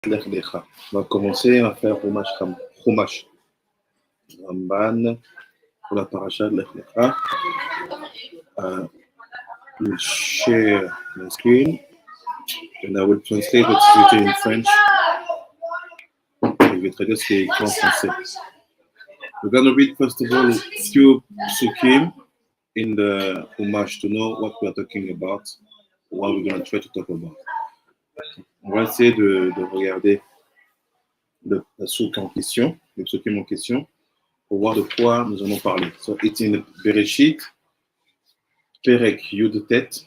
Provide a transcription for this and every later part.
On va commencer à faire Humash RamBa pour la paracha de l'Echlecha. We'll share my screen and I will translate what's written in French. Je vais traduire ce qui est écrit en français. We're going to read first of all few psukim in the Humash to know what we are talking about, what we're going to try to talk about. On va essayer de regarder le pasuk en question, le psukim en question, pour voir de quoi nous allons parler. So it's in Bereshit, Perek Yud Tet,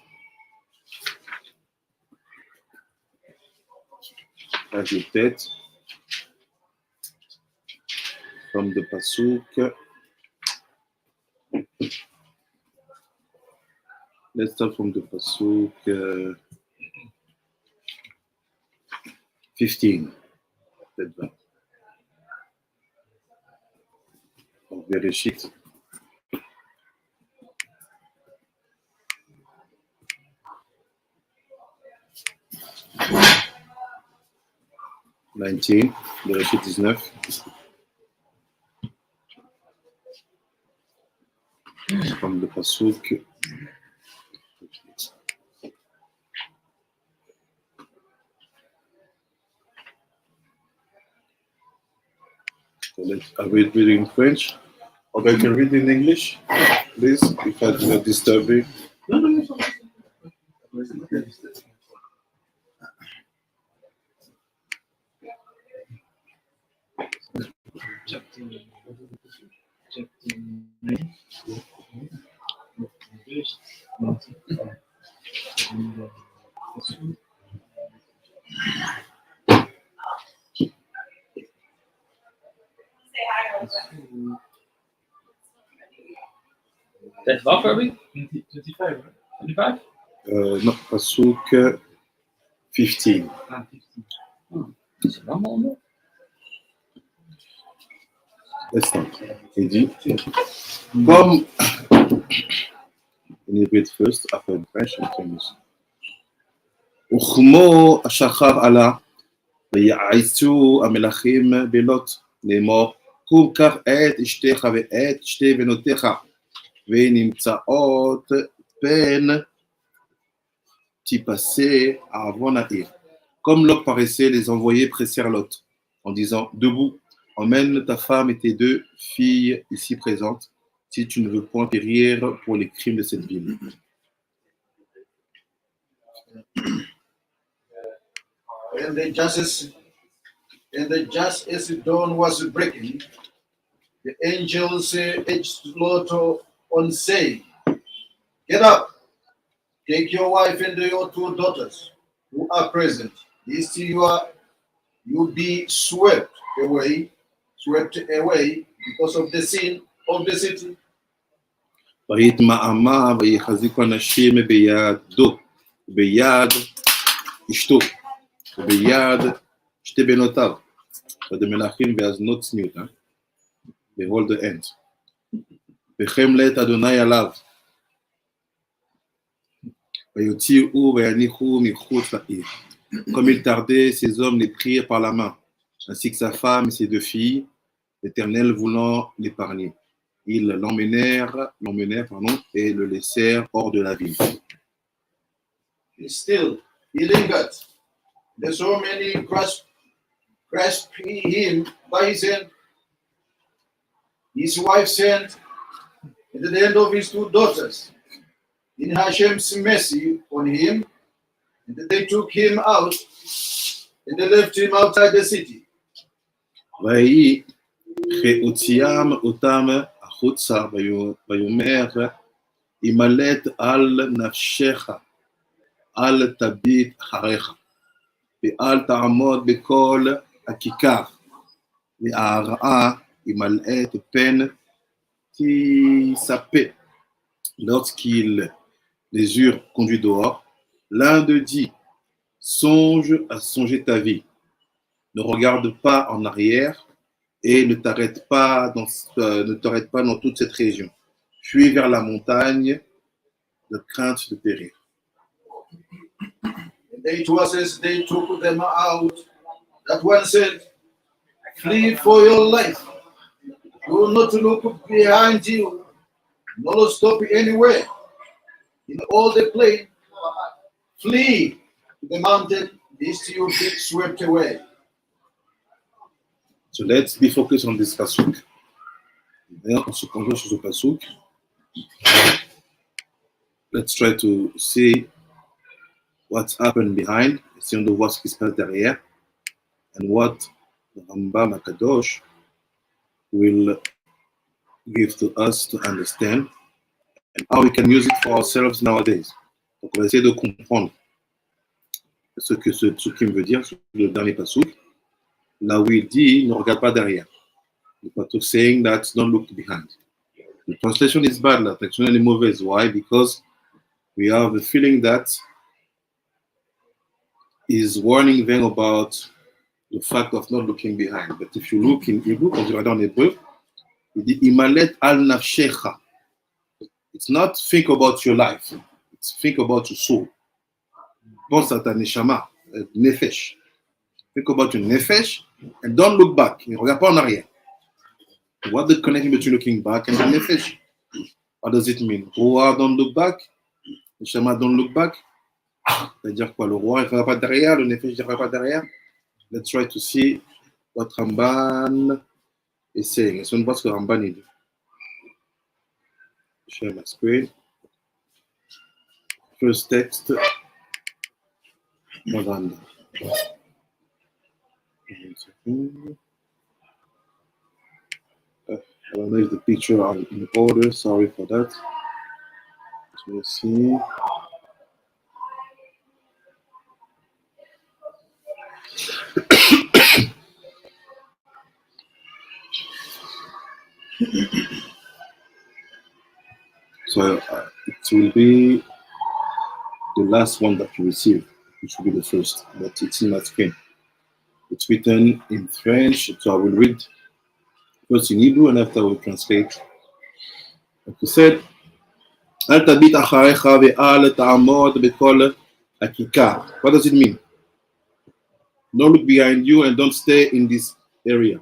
Yud Tet, from the pasuk. Let's start from the pasuk 15. Bereshit. Bereshit 19. From the pasuk. So I will read in French. Or I can read in English, please, if I do not disturb you. No. That's what, Kirby? 25, right? 25? No, pasuk 15. 15. C'est vraiment long. Let's start. Il dit, comme, in Hebrew first, after in French, and English. וכמו השחר עלה, ויעצו המלכים בלוט, לאמור, קום קח את אשתך ואת שתי בנותיך, ונמצאות פן תיפסה עוון העיר. Comme Lot paraissait, les envoyés pressèrent Lot, en disant, debout, emmène ta femme et tes deux filles ici présentes, si tu ne veux point périr pour les crimes de cette ville. And just as the dawn was breaking, the angels urged Lot on, saying, get up, take your wife and your two daughters who are present, lest you be swept away because of the sin of the city. ויתמהמה ויחזיקו אנשים בידו, ביד אשתו, וביד שתי בנותיו. The מלכים והזנות צניעות, behold the end. וחמלת אדוני עליו. ויוציאו ויניחו מחוץ לעיר. Comme il tardait, ces hommes les prirent par la main, ainsi que sa femme et ses deux filles, l'Éternel voulant l'épargner. Ils l'emmenèrent, et le laissèrent hors de la ville. Still, he lingered. The so many grasped him by his hand, his wife's hand, and the hand of his two daughters. In Hashem's mercy on him, and they took him out, and they left him outside the city. ויהי כהוציאם אותם החוצה ויאמר ימלט על נפשך אל תביט אחריך ואל תעמוד בכל הכיכר והרעה ימלט פן תיספה. Lorsqu'ils les eurent conduits dehors, l'un d'eux dit, songe à songer ta vie, ne regarde pas en arrière et ne t'arrête pas dans toute cette région. Fuis vers la montagne de crainte de périr. It was as they took them out That one said, flee for your life. Do not look behind you, nor stop anywhere. In all the plain, flee to the mountain, lest you be swept away. So let's be focused on this pasuk. On se concentre sur ce pasuk. Let's try to see what's happened behind, essayons de voir ce qui se passe derrière, and what the Rambam HaKadosh will give to us to understand, and how we can use it for ourselves nowadays. Donc on va essayer de comprendre ce que ce psukim veut dire sur le dernier pasuk, là où il dit ne regarde pas derrière. The pasuk saying that don't look behind. The translation is bad, la traduction est mauvaise. Why? Because we have the feeling that is warning them about the fact of not looking behind. But if you look in Hebrew, quand tu regardes en hébreu, il dit imalet al nafshecha. It's not think about your life. It's think about your soul. Pense à ta neshama, nefesh. Think about your nefesh and don't look back. Ne regarde pas en arrière. What's the connection between looking back and the nefesh? What does it mean? Roi, don't look back. Neshama, don't look back. C'est-à-dire quoi? Le roi, il ne regarde pas derrière. Le nefesh, il ne regarde pas derrière. Let's try to see what Ramban is saying. Essayons de voir ce que Ramban dit. Share my screen. First text. Ramban. I don't know if the picture are in order. Sorry for that. Let's see. So it will be the last one that you receive, which will be the first, but it's in my screen. It's written in French, so I will read first in Hebrew and after I will translate. Like you said, אל תביט אחריך ואל תעמוד בכל הכיכר. What does it mean? Don't look behind you and don't stay in this area.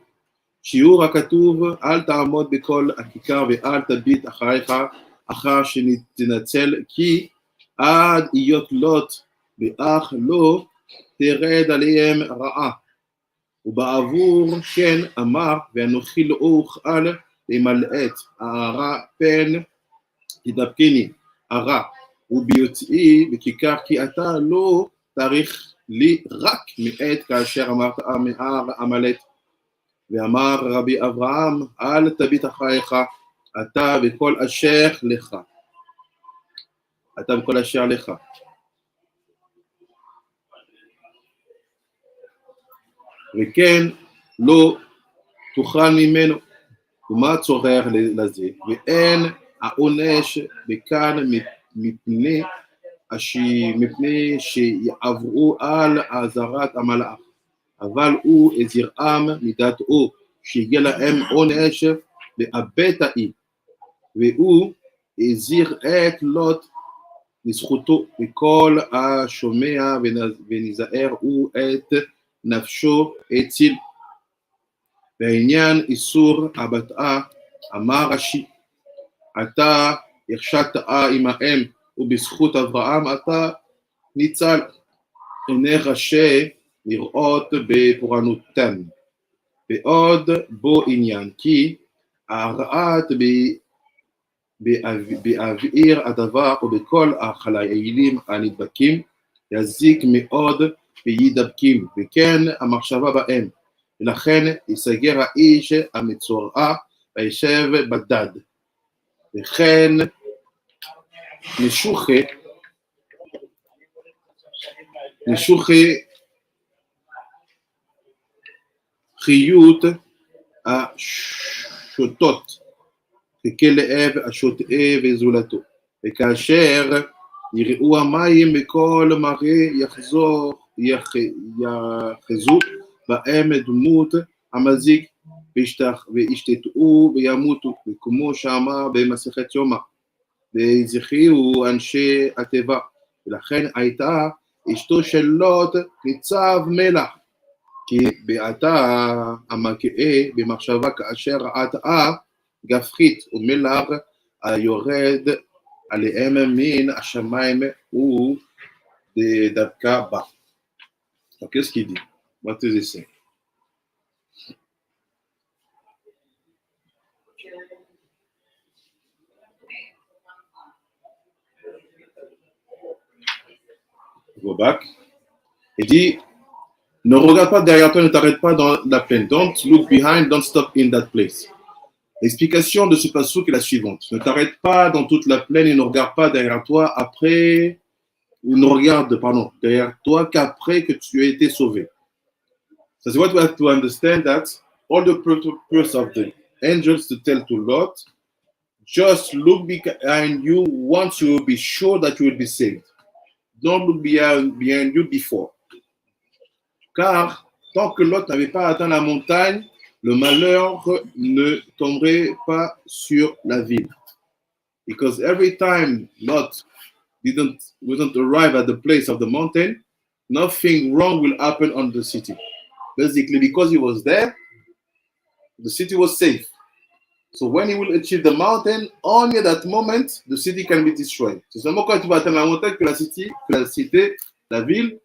שיעור הכתוב, אל תעמוד בכל הכיכר ואל תביט אחריך אחר שתנצל, כי עד היות לוט ואח לא תרד עליהם רעה. ובעבור כן אמר, ואנוכי לא אוכל למלאת הרע פן תדבקני הרע, וביוצאי בכיכר כי אתה לא תאריך לי רק מעת כאשר אמרת מהר עמלק. ואמר רבי אברהם, אל תביט אחריך, אתה וכל אשר לך. אתה וכל אשר לך. וכן לא תוכל ממנו. ומה צורר לזה? ואין העונש בכאן מפני שיעברו על עזרת המלאך. אבל הוא הזהירם מדעתו שיהיה להם עונש בהבטאי, והוא הזהיר את לוט לזכותו, וכל השומע ונזהר הוא את נפשו הציל. בעניין איסור הבטאה אמר רש"י, אתה החשדת עמהם ובזכות אברהם אתה ניצל. עיני רשע לראות בפורענותם. ועוד בו עניין, כי הרעת באוויר הדבר ובכל החללים הנדבקים יזיק מאוד וידבקים, וכן המחשבה בהם. ולכן יסגר האיש המצורע וישב בדד. וכן נשוכי חיות השוטות ככלב השוטה וזולתו, וכאשר יראו המים בכל מראה יחזו בהם דמות המזיק וישתתו וימותו, וכמו שאמר במסכת יומא, וזכיהו אנשי התיבה. ולכן הייתה אשתו של לוט ניצב מלח, כי בעתה המקאה במחשבה כאשר עתה גפרית ומלח היורד עליהם מן השמיים ודווקא בה. Donc, qu'est-ce qu'il dit? What does it say? Go back. Il dit, ne regarde pas derrière toi, ne t'arrête pas dans la plaine. Don't look behind, don't stop in that place. L'explication de ce passage est la suivante. Ne t'arrête pas dans toute la plaine et ne regarde pas derrière toi après, ne regarde, pardon, derrière toi qu'après que tu as été sauvé. So that's what we have to understand, that all the purpose of the angels to tell to Lot, just look behind you once you will be sure that you will be saved. Don't look behind you before. Car tant que Lot n'avait pas atteint la montagne, le malheur ne tomberait pas sur la ville. Because every time Lot wasn't arrive at the place of the mountain, nothing wrong will happen on the city. Basically, because he was there, the city was safe. So when he will achieve the mountain, only at that moment, the city can be destroyed. C'est seulement quand tu vas atteindre la montagne que la cité, la ville,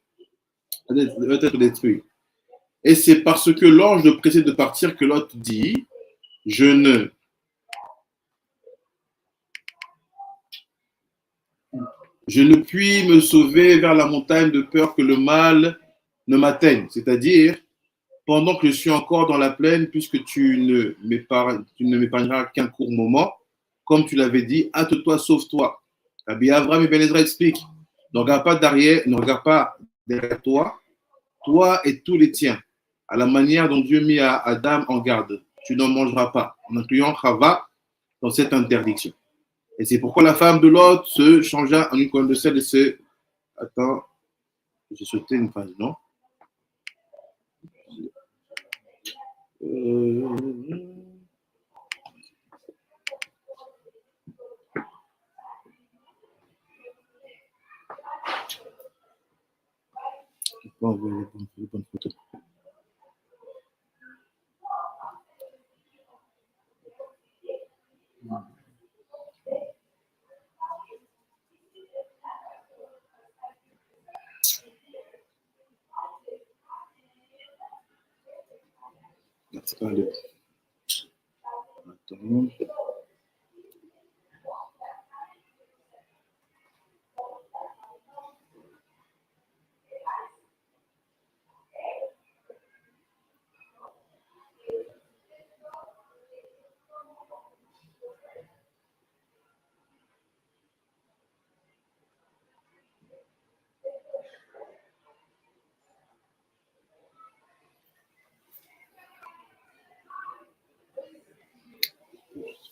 va être détruite. Et c'est parce que l'ange le précède de partir que Lot dit, je ne puis me sauver vers la montagne de peur que le mal ne m'atteigne. C'est-à-dire, pendant que je suis encore dans la plaine, puisque tu ne m'épargneras qu'un court moment, comme tu l'avais dit, hâte-toi, sauve-toi. Rabbi Avraham et Eliezer expliquent, ne regarde pas derrière toi, toi et tous les tiens, à la manière dont Dieu mit à Adam en garde. Tu n'en mangeras pas, en incluant Chava dans cette interdiction. Et c'est pourquoi la femme de Lot se changea en une colonne de sel et se... Attends, j'ai sauté une page, non? Je peux envoyer les bonnes photos. Allez. Attends.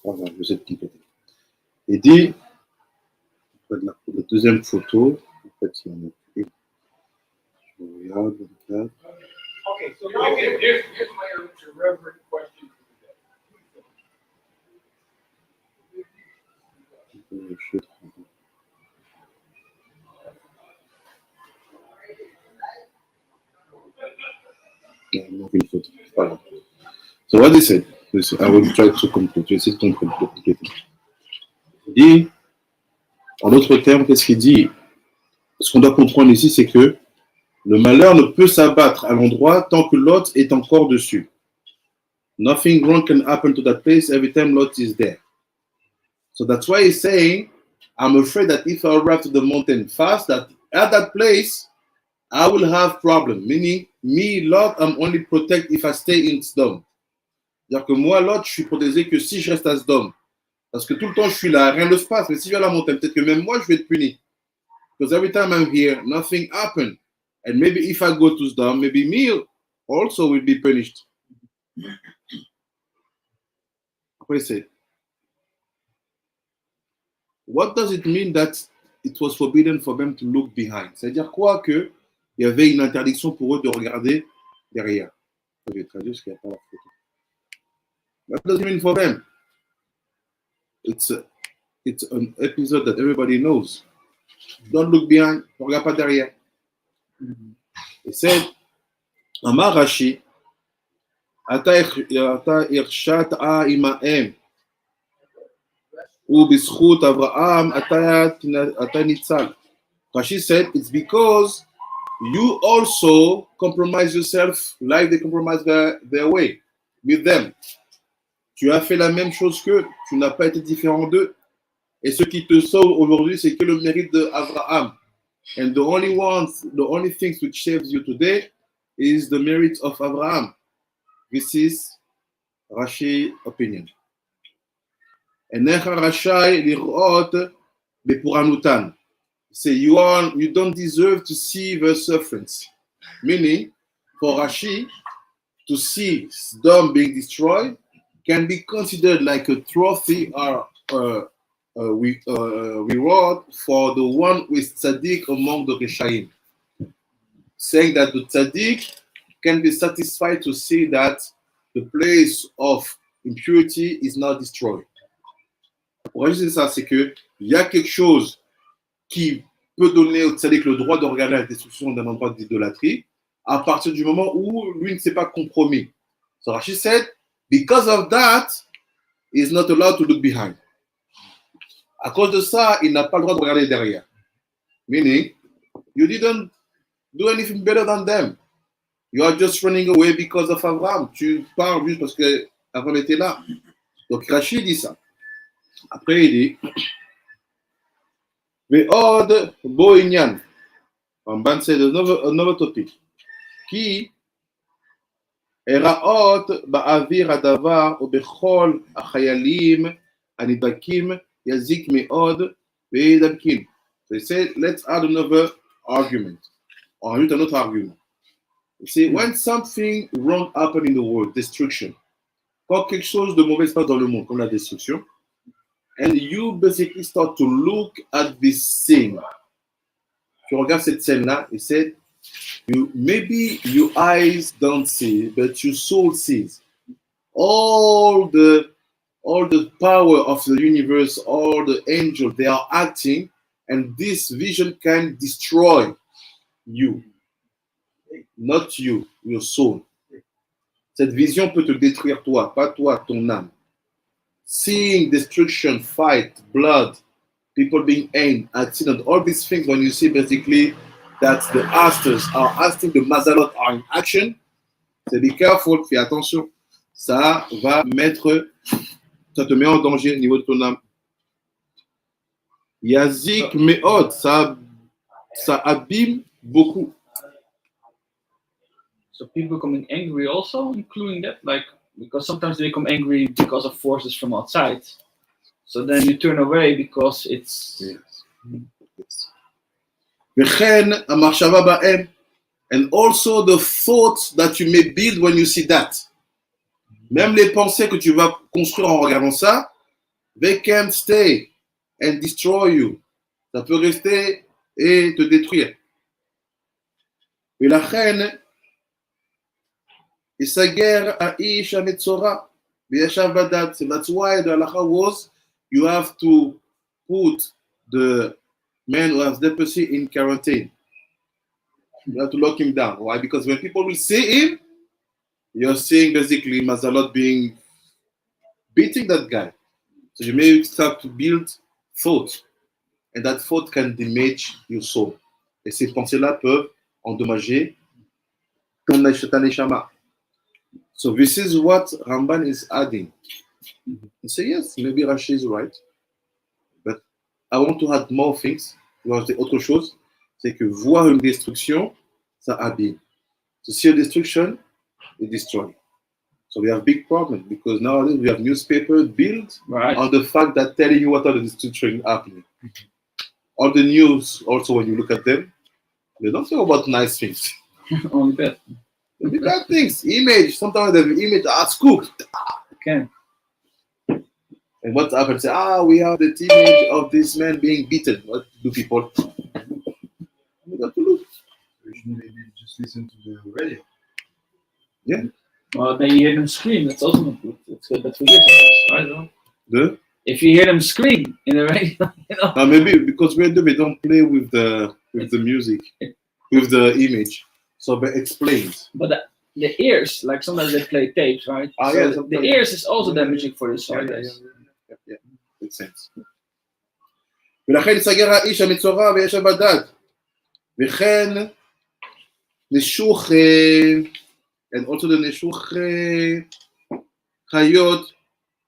Voilà, je sais qui peut-être. Il dit, la deuxième photo, en fait, il y en a une. Je regarde, regarde. Okay, so here's my reverent question for today. Voilà. So what he said, I will try to complete. Je vais essayer de compléter. Il dit, en d'autres termes, qu'est-ce qu'il dit? Ce qu'on doit comprendre ici, c'est que le malheur ne peut s'abattre à l'endroit tant que Lot est encore dessus. Nothing wrong can happen to that place every time Lot is there. So that's why he's saying, I'm afraid that if I arrive to the mountain fast, that at that place, I will have problem. Meaning, me, Lot, I'm only protected if I stay in Sdom. C'est-à-dire que moi, Lot, je suis protégé que si je reste à Sdom. Parce que tout le temps, je suis là, rien ne se passe. Mais si je vais à la montagne, peut-être que même moi, je vais être puni. Because every time I'm here, nothing happened. And maybe if I go to Sdom, maybe me also will be punished. Après, c'est, what does it mean that it was forbidden for them to look behind? C'est-à-dire quoi que il y avait une interdiction pour eux de regarder derrière. Je vais traduire ce qu'il n'y a pas la photo. What does it mean for them? It's an episode that everybody knows. Don't look behind, ne regarde pas derrière. It said, אמר רש"י, אתה הרשעת עמהם, ובזכות אברהם אתה ניצל. Rashi said, it's because you also compromise yourself like they compromise their way with them. Tu as fait la même chose qu'eux, tu n'as pas été différent d'eux. Et ce qui te sauve aujourd'hui, c'est que le mérite d'Abraham. And the only things which saves you today is the merit of Abraham. This is Rashi's opinion. אינך רשאי לראות בפורענותן. Say you don't deserve to see their sufferings. Meaning, for Rashi, to see Sodom being destroyed can be considered like a trophy or reward for the one who is tzaddik among the Reshaim. Saying that the tzaddik can be satisfied to see that the place of impurity is not destroyed. Pour réaliser ça, c'est qu'il y a quelque chose qui peut donner au tzaddik le droit de regarder la destruction d'un endroit d'idolâtrie à partir du moment où lui ne s'est pas compromis. So Rashi said, because of that, he is not allowed to look behind. À cause de ça, il n'a pas le droit de regarder derrière. Meaning, you didn't do anything better than them. You are just running away because of Abraham. Tu pars juste parce que Abraham était là. Donc Rashi dit ça. Après, il dit, Ve'od bo inyan. Ramban said another topic. Ki eraot ba'avir hadavar ubechol achayalim anidakim yazik me'od ve'edabkim. So he said, let's add another argument. Or another argument. You see, when something wrong happens in the world, destruction, quand quelque chose de mauvais se passe dans le monde, comme la destruction, and you basically start to look at this scene. Tu regardes cette scène-là, he said, maybe your eyes don't see, but your soul sees. All the power of the universe, all the angels, they are acting, and this vision can destroy you. Not you, your soul. Cette vision peut te détruire toi, pas toi, ton âme. Seeing destruction, fight, blood, people being aimed, accident, all these things, when you see basically that the asters are acting, the mazalot are in action, c'est be careful, fais attention. Ça va ça te met en danger au niveau de ton âme. Yazik me'od, ça abîme beaucoup. So people becoming angry also, including that, like, because sometimes they become angry because of forces from outside. So then you turn away because it's... Yes. And also the thoughts that you may build when you see that. Même les pensées que tu vas construire en regardant ça, they can stay and destroy you. Ça peut rester et te détruire. ולכן, Isager Aish Metzora V'yashav Badad. So that's why the halacha was you have to put the man who has leprosy in quarantine. You have to lock him down. Why? Because when people will see him, you're seeing basically Mazalot beating that guy. So you may start to build thought, and that thought can damage your soul. Et ces pensées-là peuvent endommager ton neshama. So this is what Ramban is adding. He said, yes, maybe Rashi is right, but I want to add more things. Autre chose, c'est que voir une destruction, ça abîme. To see a destruction, it destroys. So we have big problem because nowadays we have newspapers built on the fact that telling you what are the destruction happening. All the news, also when you look at them, they don't talk about nice things. Only bad. The bad things, image. Sometimes the image scoop. Okay. And what happens? We have the image of this man being beaten. What do people? You got to look. Usually they just listen to the radio. Yeah. Well, then you hear them scream. That's also not good. It's good that we hear sometimes. If you hear them scream in the radio, you know. Maybe because we don't play with the music, with the image. So it explains. But the ears, like sometimes they play tapes, right? Ah, So yeah, the sometimes. ears is also damaging for the soul. Yeah. Makes sense. ולכן יסגר האיש המצורע ויש בדד, וכן נשוך, and also the נשוך חיות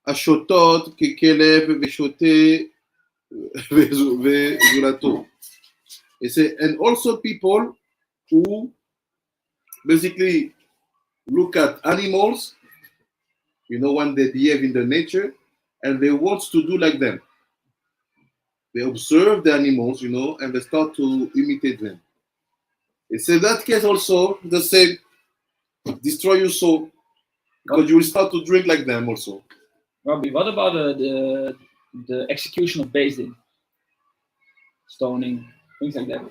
השוטות ככלב ושוטה וזולתו. And also people who basically look at animals, you know, when they behave in the nature, and they want to do like them. They observe the animals, you know, and they start to imitate them. It's in that case also the same, destroy your soul, because you will start to drink like them also. Robbie, what about the execution of Beis Din? Stoning, things like that.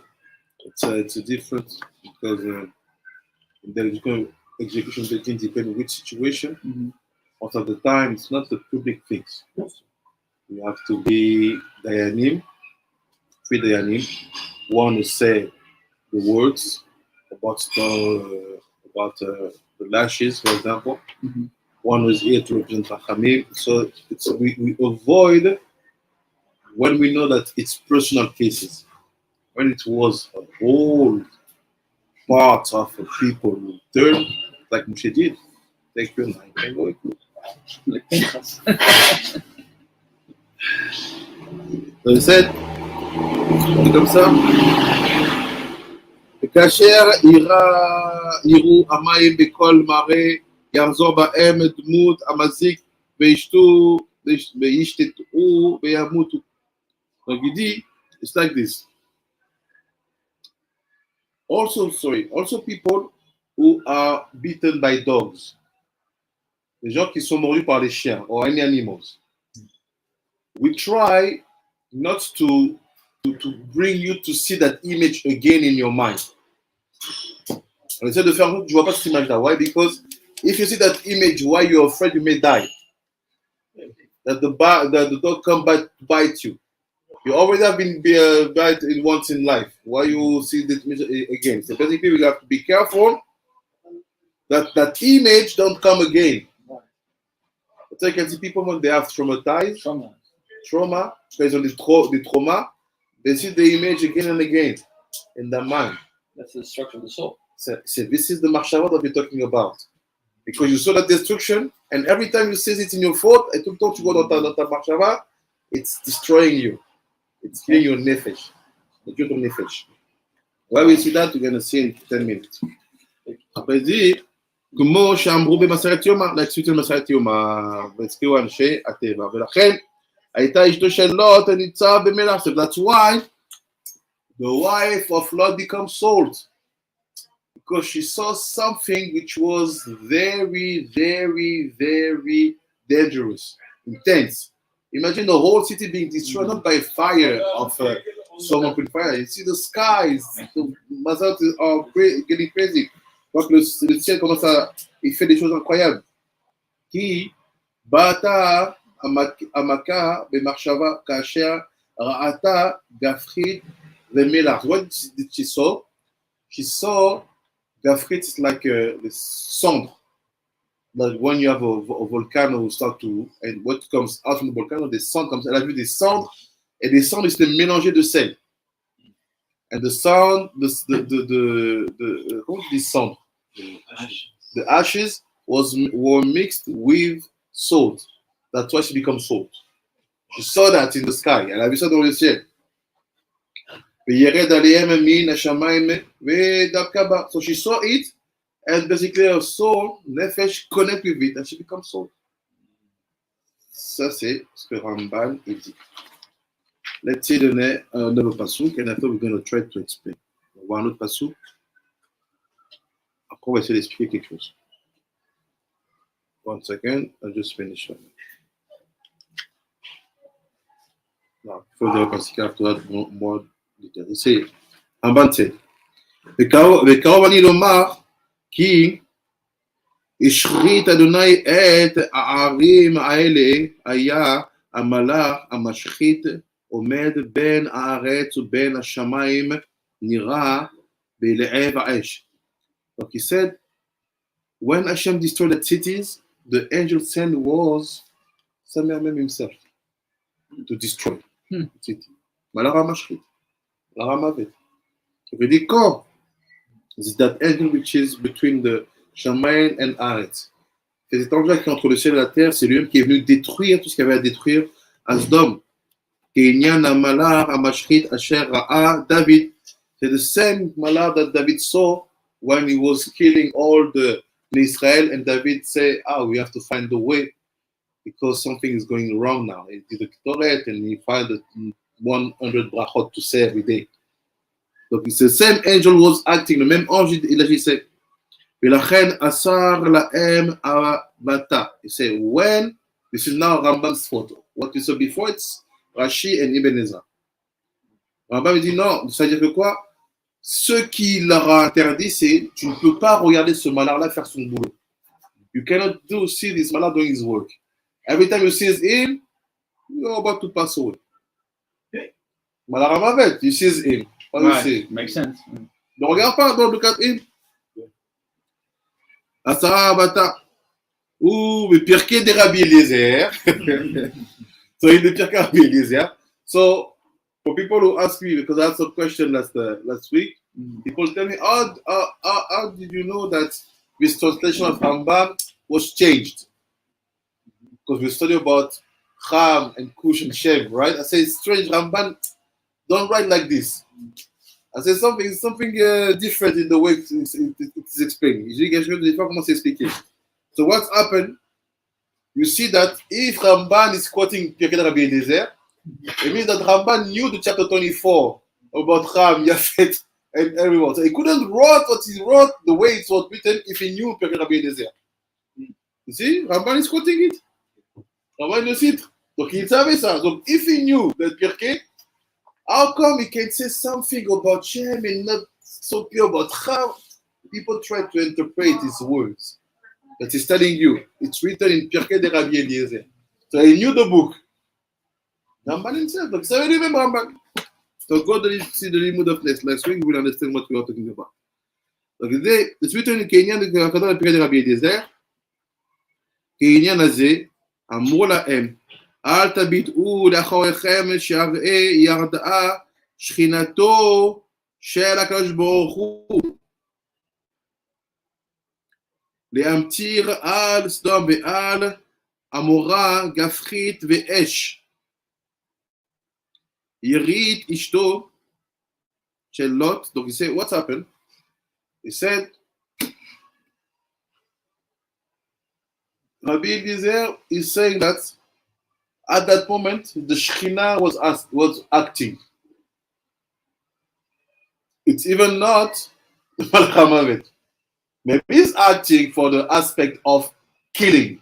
It's a difference, because the execution depends on which situation. Mm-hmm. Most of the time, it's not the public things. You have to be Dayanim, three Dayanim. One to say the words about the lashes, for example. Mm-hmm. One was here to represent Rachamim. So we avoid when we know that it's personal cases. When it was a whole part of people who turn, like Moshe did, take your knife and go with you. Like Pinchas. So he said, comme ça, וכאשר יראו המים בכל מראה, יחזור בהם דמות המזיק וישתתו וימותו. Donc il dit, it's like this. Also people who are beaten by dogs. Les gens qui sont mordus par les chiens or any animals. We try not to bring you to see that image again in your mind. On essaie de faire que tu vois pas cette image-là. Why? Because if you see that image, why you're afraid you may die. That the dog come bite you. You already have been bitten once in life. Why you see this image again? So basically, we have to be careful that image don't come again. So you can see people when they have traumatized. Trauma, based on the trauma, they see the image again and again in their mind. That's the destruction of the soul. So this is the machshava that we're talking about. Because you saw that destruction, and every time you see it in your thought, et tout le temps tu vois dans ta machshava, it's destroying you. It's killing your nefesh. It's your nefesh. Why we see that, we're going to see in 10 minutes. Après, il dit, כמו שאמרו במסכת יומא, להקשיב במסכת יומא, והזכירו אנשי הטבע, ולכן, הייתה אשתו של לוט ניצב במלח. So that's why the wife of Lot becomes salt, because she saw something which was very, very, very dangerous, intense. Imagine the whole city being destroyed not by fire of someone with fire. You see the skies, the mazot are getting crazy. Donc le ciel commence il fait des choses incroyables. Qui bata amaka b'marshava kasher ra'ata gafrit v'melach. What did she saw? She saw gafrit is like the cendre. Like when you have a volcano start to, and what comes out from the volcano, the cendre comes. Elle a vu des cendres, et des cendres c'était mélangé de sel. And the sound, comment dit cendre? The ashes were mixed with salt. That's why she becomes salt. She saw that in the sky. Elle a vu ça dans le ciel. So she saw it, and basically her soul, nefesh, connect with it, and she becomes salt. Ça, c'est ce que Ramban dit. Let's see another pasuk, and after we're going to try to explain. On va voir un autre pasuk. Après, on va essayer d'expliquer quelque chose. One second, I'll just finish it. Now, further pasuk after that, more details. See, Ramban said, וקרוב אני לומר, כי השחית אדוני את הערים האלה, היה המלאך המשחית עומד בין הארץ ובין השמיים, נראה בלעב האש. Donc he said, when Hashem destroyed the cities, the angel sent was Samuel himself to destroy the city. Malheur à Mashrit, malheur à Mavet. So we dit quand is that angel which is between the Shamayin and Aretz. C'est cet ange-là qui est entre le ciel et la terre, c'est lui-même qui est venu détruire tout ce qu'il y avait à détruire à Sdom. Kenyan Amalar Amashrit Asher Ra'a David. C'est the same malar that David saw when he was killing all the Israel, and David said, we have to find a way because something is going wrong now. He did the Ketoret and he found 100 brachot to say every day. So it's the same angel was acting, le même ange, il agissait. V'lachen asar la'em avata. He said, when, this is now Rambam's photo. What we saw before, it's Rashi and Ibn Ezra. Rambam dit non, ça veut dire que quoi? Ce qui leur a interdit, c'est tu ne peux pas regarder ce malheur-là faire son boulot. You cannot see this malheur doing his work. Every time you see him, you're about to pass away. Malheur à mavet, you see him. What do you say? Makes sense. Ne regarde pas, don't look at him. Asara Abata. Ouh, mais pire que des Rabbi Eliezer. So, il est pire que Rabbi Eliezer. So, for people who ask me, because I had some question last week, people tell me, how did you know that this translation of Rambam was changed? Because we study about Ham and Kush and Shem, right? I say, it's strange, Rambam, don't write like this. I say, something different in the way it's explained. Je dis quelque chose de différent, comment c'est expliqué. So what's happened, you see that if Ramban is quoting Pirkei Rabbi Eliezer, it means that Ramban knew the chapter 24 about Ham, Yafet, and everyone. So he couldn't write what he wrote the way it was written if he knew Pirkei Rabbi Eliezer. You see, Ramban is quoting it. Ramban le cite. Donc il savait ça. Donc if he knew that Pirkei, how come he can say something about Shem and not so clear about Ham? People try to interpret his words. But he's telling you, it's written in Pirkei de Rabbi Eliezer. So he knew the book. Ramban himself, donc ça veut dire même Ramban. So go see the limud of next week, you will understand what we are talking about. Donc it's written in Kenyan de Pirkei de Rabbi Eliezer. Kenyan הזה, אמרו להם, אל תביטאו לאחוריכם שיראה ירדה שכינתו של הקדוש ברוך הוא. להמטיר על סדום ועל עמורה גפרית ואש. ירית אשתו של לוט. Donc he said, what's happened? He said, Rabbi Eliezer is saying that at that moment the Shekhinah was acting. It's even not Malchamavet. Maybe he's acting for the aspect of killing.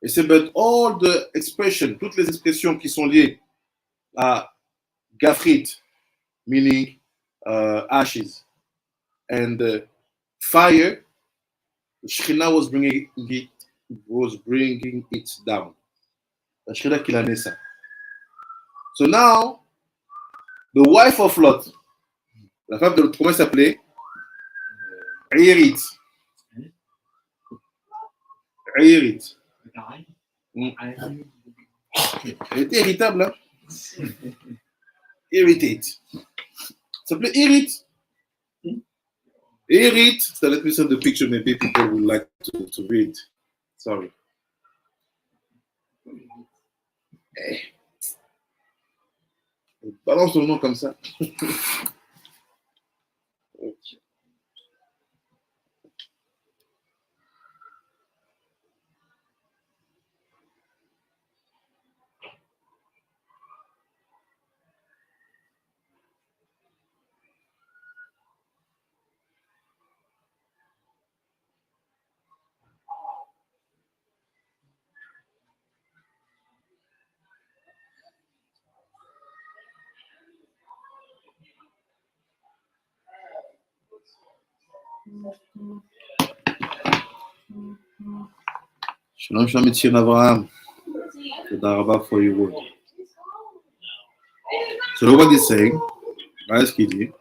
Et c'est but all the expressions, toutes les expressions qui sont liées à Gafrit, meaning ashes, and fire, Shekhinah was bringing it down. La Shekhinah qui l'a ça. So now, the wife of Lot, la femme de Lot, comment elle s'appelait? Irit. Irit. Elle était irritable, hein? Irritate. Ça s'appelait Irit. Irit. So let me send the picture, maybe people would like to read. Sorry. Balance ton nom comme ça. Okay. Shalom, shalom, Mitzvah Abraham. Toda Rabba for your word. So look what he's saying. Guys, Kidi.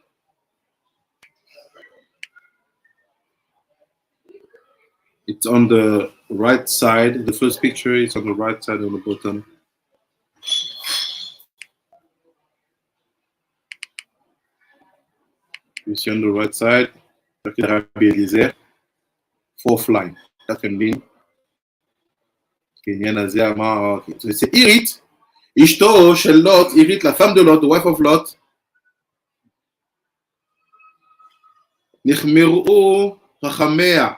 It's on the right side. The first picture is on the right side on the bottom. You see on the right side, Rabbi Eliezer, fourth line. That can be Kenyan Azia. So it's Irit, Ishto shel Lot, Irit, la femme de Lot, the wife of Lot. נחמרו חכמיה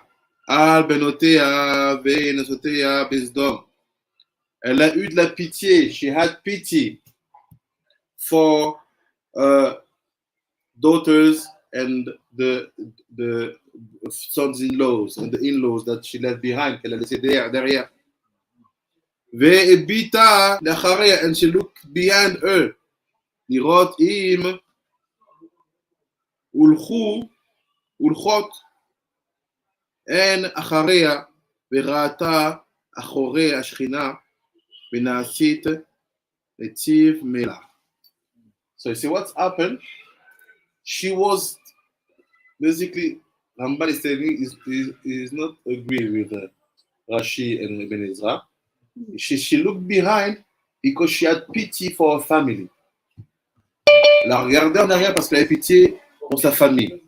על בנותיה ונסותיה בסדום. Elle a eu de la pitié. She had pity for daughters and the sons-in-laws and the in-laws that she left behind. qu'elle a laissé derrière. והביטה לאחריה, and she looked behind her. לראות אם הולכות אין אחריה וראתה אחורי השכינה ונעשית נתיב מלח. So you see what's happened? She was basically, RamBa is saying is not agree with Rashi and Ibn Ezra. She looked behind because she had pity for her family. Elle a regardé en arrière parce qu'elle avait pitié pour sa famille.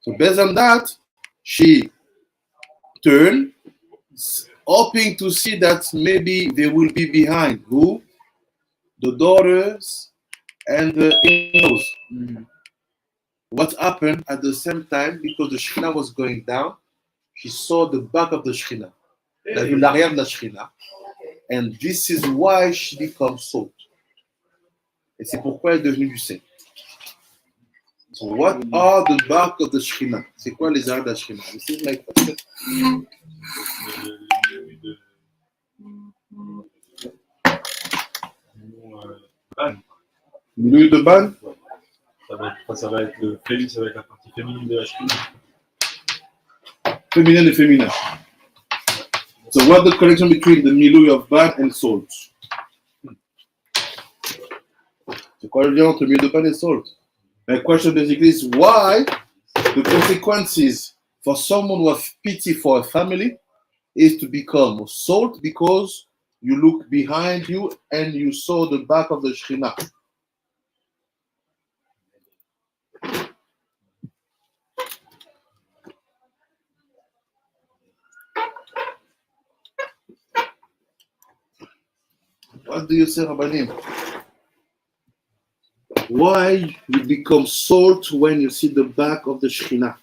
So based on that, she turned, hoping to see that maybe they will be behind. Who? The daughters and the in-laws. Mm-hmm. What happened at the same time, because the Shekhinah was going down, she saw the back of the Shekhinah, l'arrière de la Shekhinah, and this is why she becomes salt. Et c'est pourquoi elle est devenue du sel. So what are the back of the Shekhinah? C'est quoi les arrières de la Shekhinah? This is my question. Milieu de ban? Ça va être le féminin, ça va être la partie féminine de la Shekhinah. Féminin et féminin. So what's the connection between the milieu of ban and salt? C'est quoi le lien entre milieu de ban et salt? My question basically is why the consequences for someone who has pity for a family is to become salt because you look behind you and you saw the back of the Shekhinah. What do you say, Rabbanim? Why you become salt when you see the back of the Shekhinah?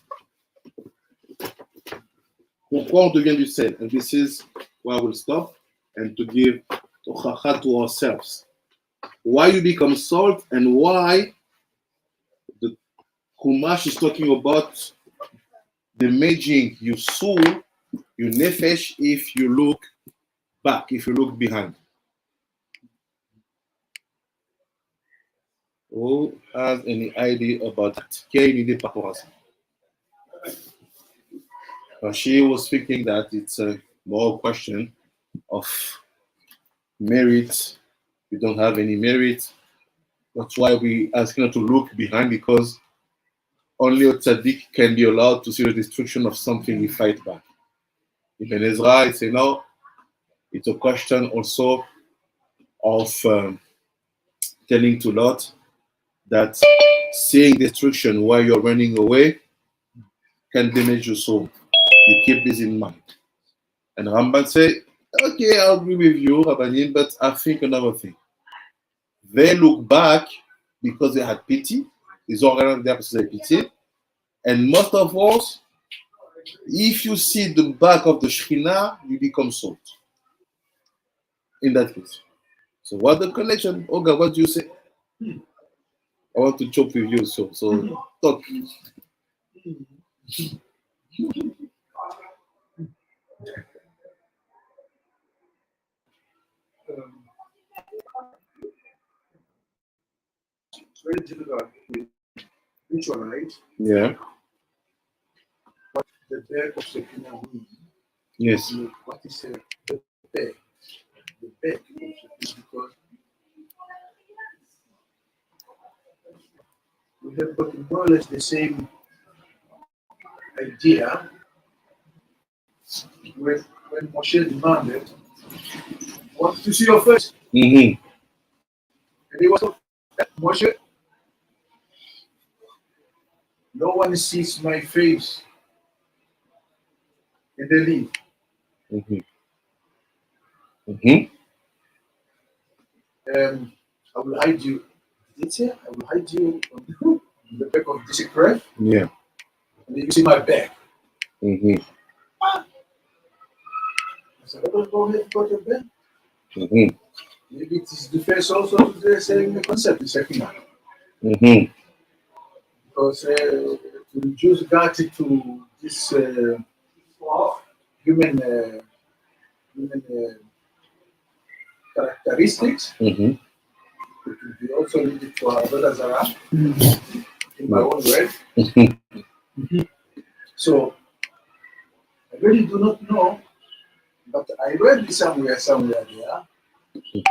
Pourquoi on devient du sel? And this is where I will stop and to give tochacha to ourselves. Why you become salt and why the Humash is talking about damaging your soul, your nefesh, if you look back, if you look behind. Who has any idea about that? Qui a une idée par rapport à ça? She was thinking that it's a more question of merit. We don't have any merit. That's why we asking her to look behind, because only a tzaddik can be allowed to see the destruction of something we fight back. Ibn Ezra say no. It's a question also of telling to Lot that seeing destruction while you're running away can damage your soul. You keep this in mind. And RamBa say, okay, I agree with you, Rabbanim, but I think another thing. They look back because they had pity. Ils ont regardé there because they had pity. And most of us, if you see the back of the Shekhinah, you become salt. In that case. So what's the connection? Olga, what do you say? I want to chop with you, so talk. It's very difficult to visualize Yeah. what the back of Shekhinah means. Yes. What is the back? The back of Shekhinah, because we have got more or less the same idea when Moshe demanded, I want to see your face. Mm-hmm. And he was told, Moshe, no one sees my face in the leaf. Mm-hmm. Mm-hmm. I will hide you. Did it say I will hide you on the back of this crab? Yeah. And you see my back. Mm-hmm. I said, I don't go ahead, go to bed. Mm-hmm. Maybe it is the first also to the same concept, the second one. Mm-hmm. Because to reduce that to this human characteristics, Mm-hmm. it will be also needed to our brothers around, in my own way. Mm-hmm. So I really do not know, but I read it somewhere there. I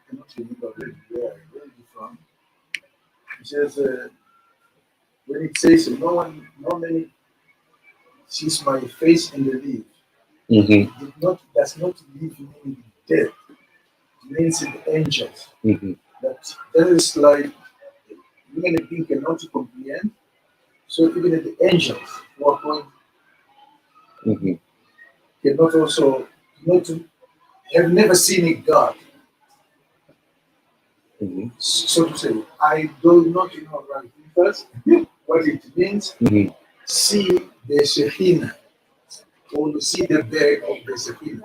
cannot remember where I read it from. It says when it says no many sees my face in the leaf, Mm-hmm. does not leave meaning death. It means the angels. Mm-hmm. That is like human being cannot comprehend. So even the angels who are going Mm-hmm. cannot also not have never seen a God. Mm-hmm. So to say, I do not know right first what it means. Mm-hmm. See the Shekhinah, or see the bag of the Shekhinah.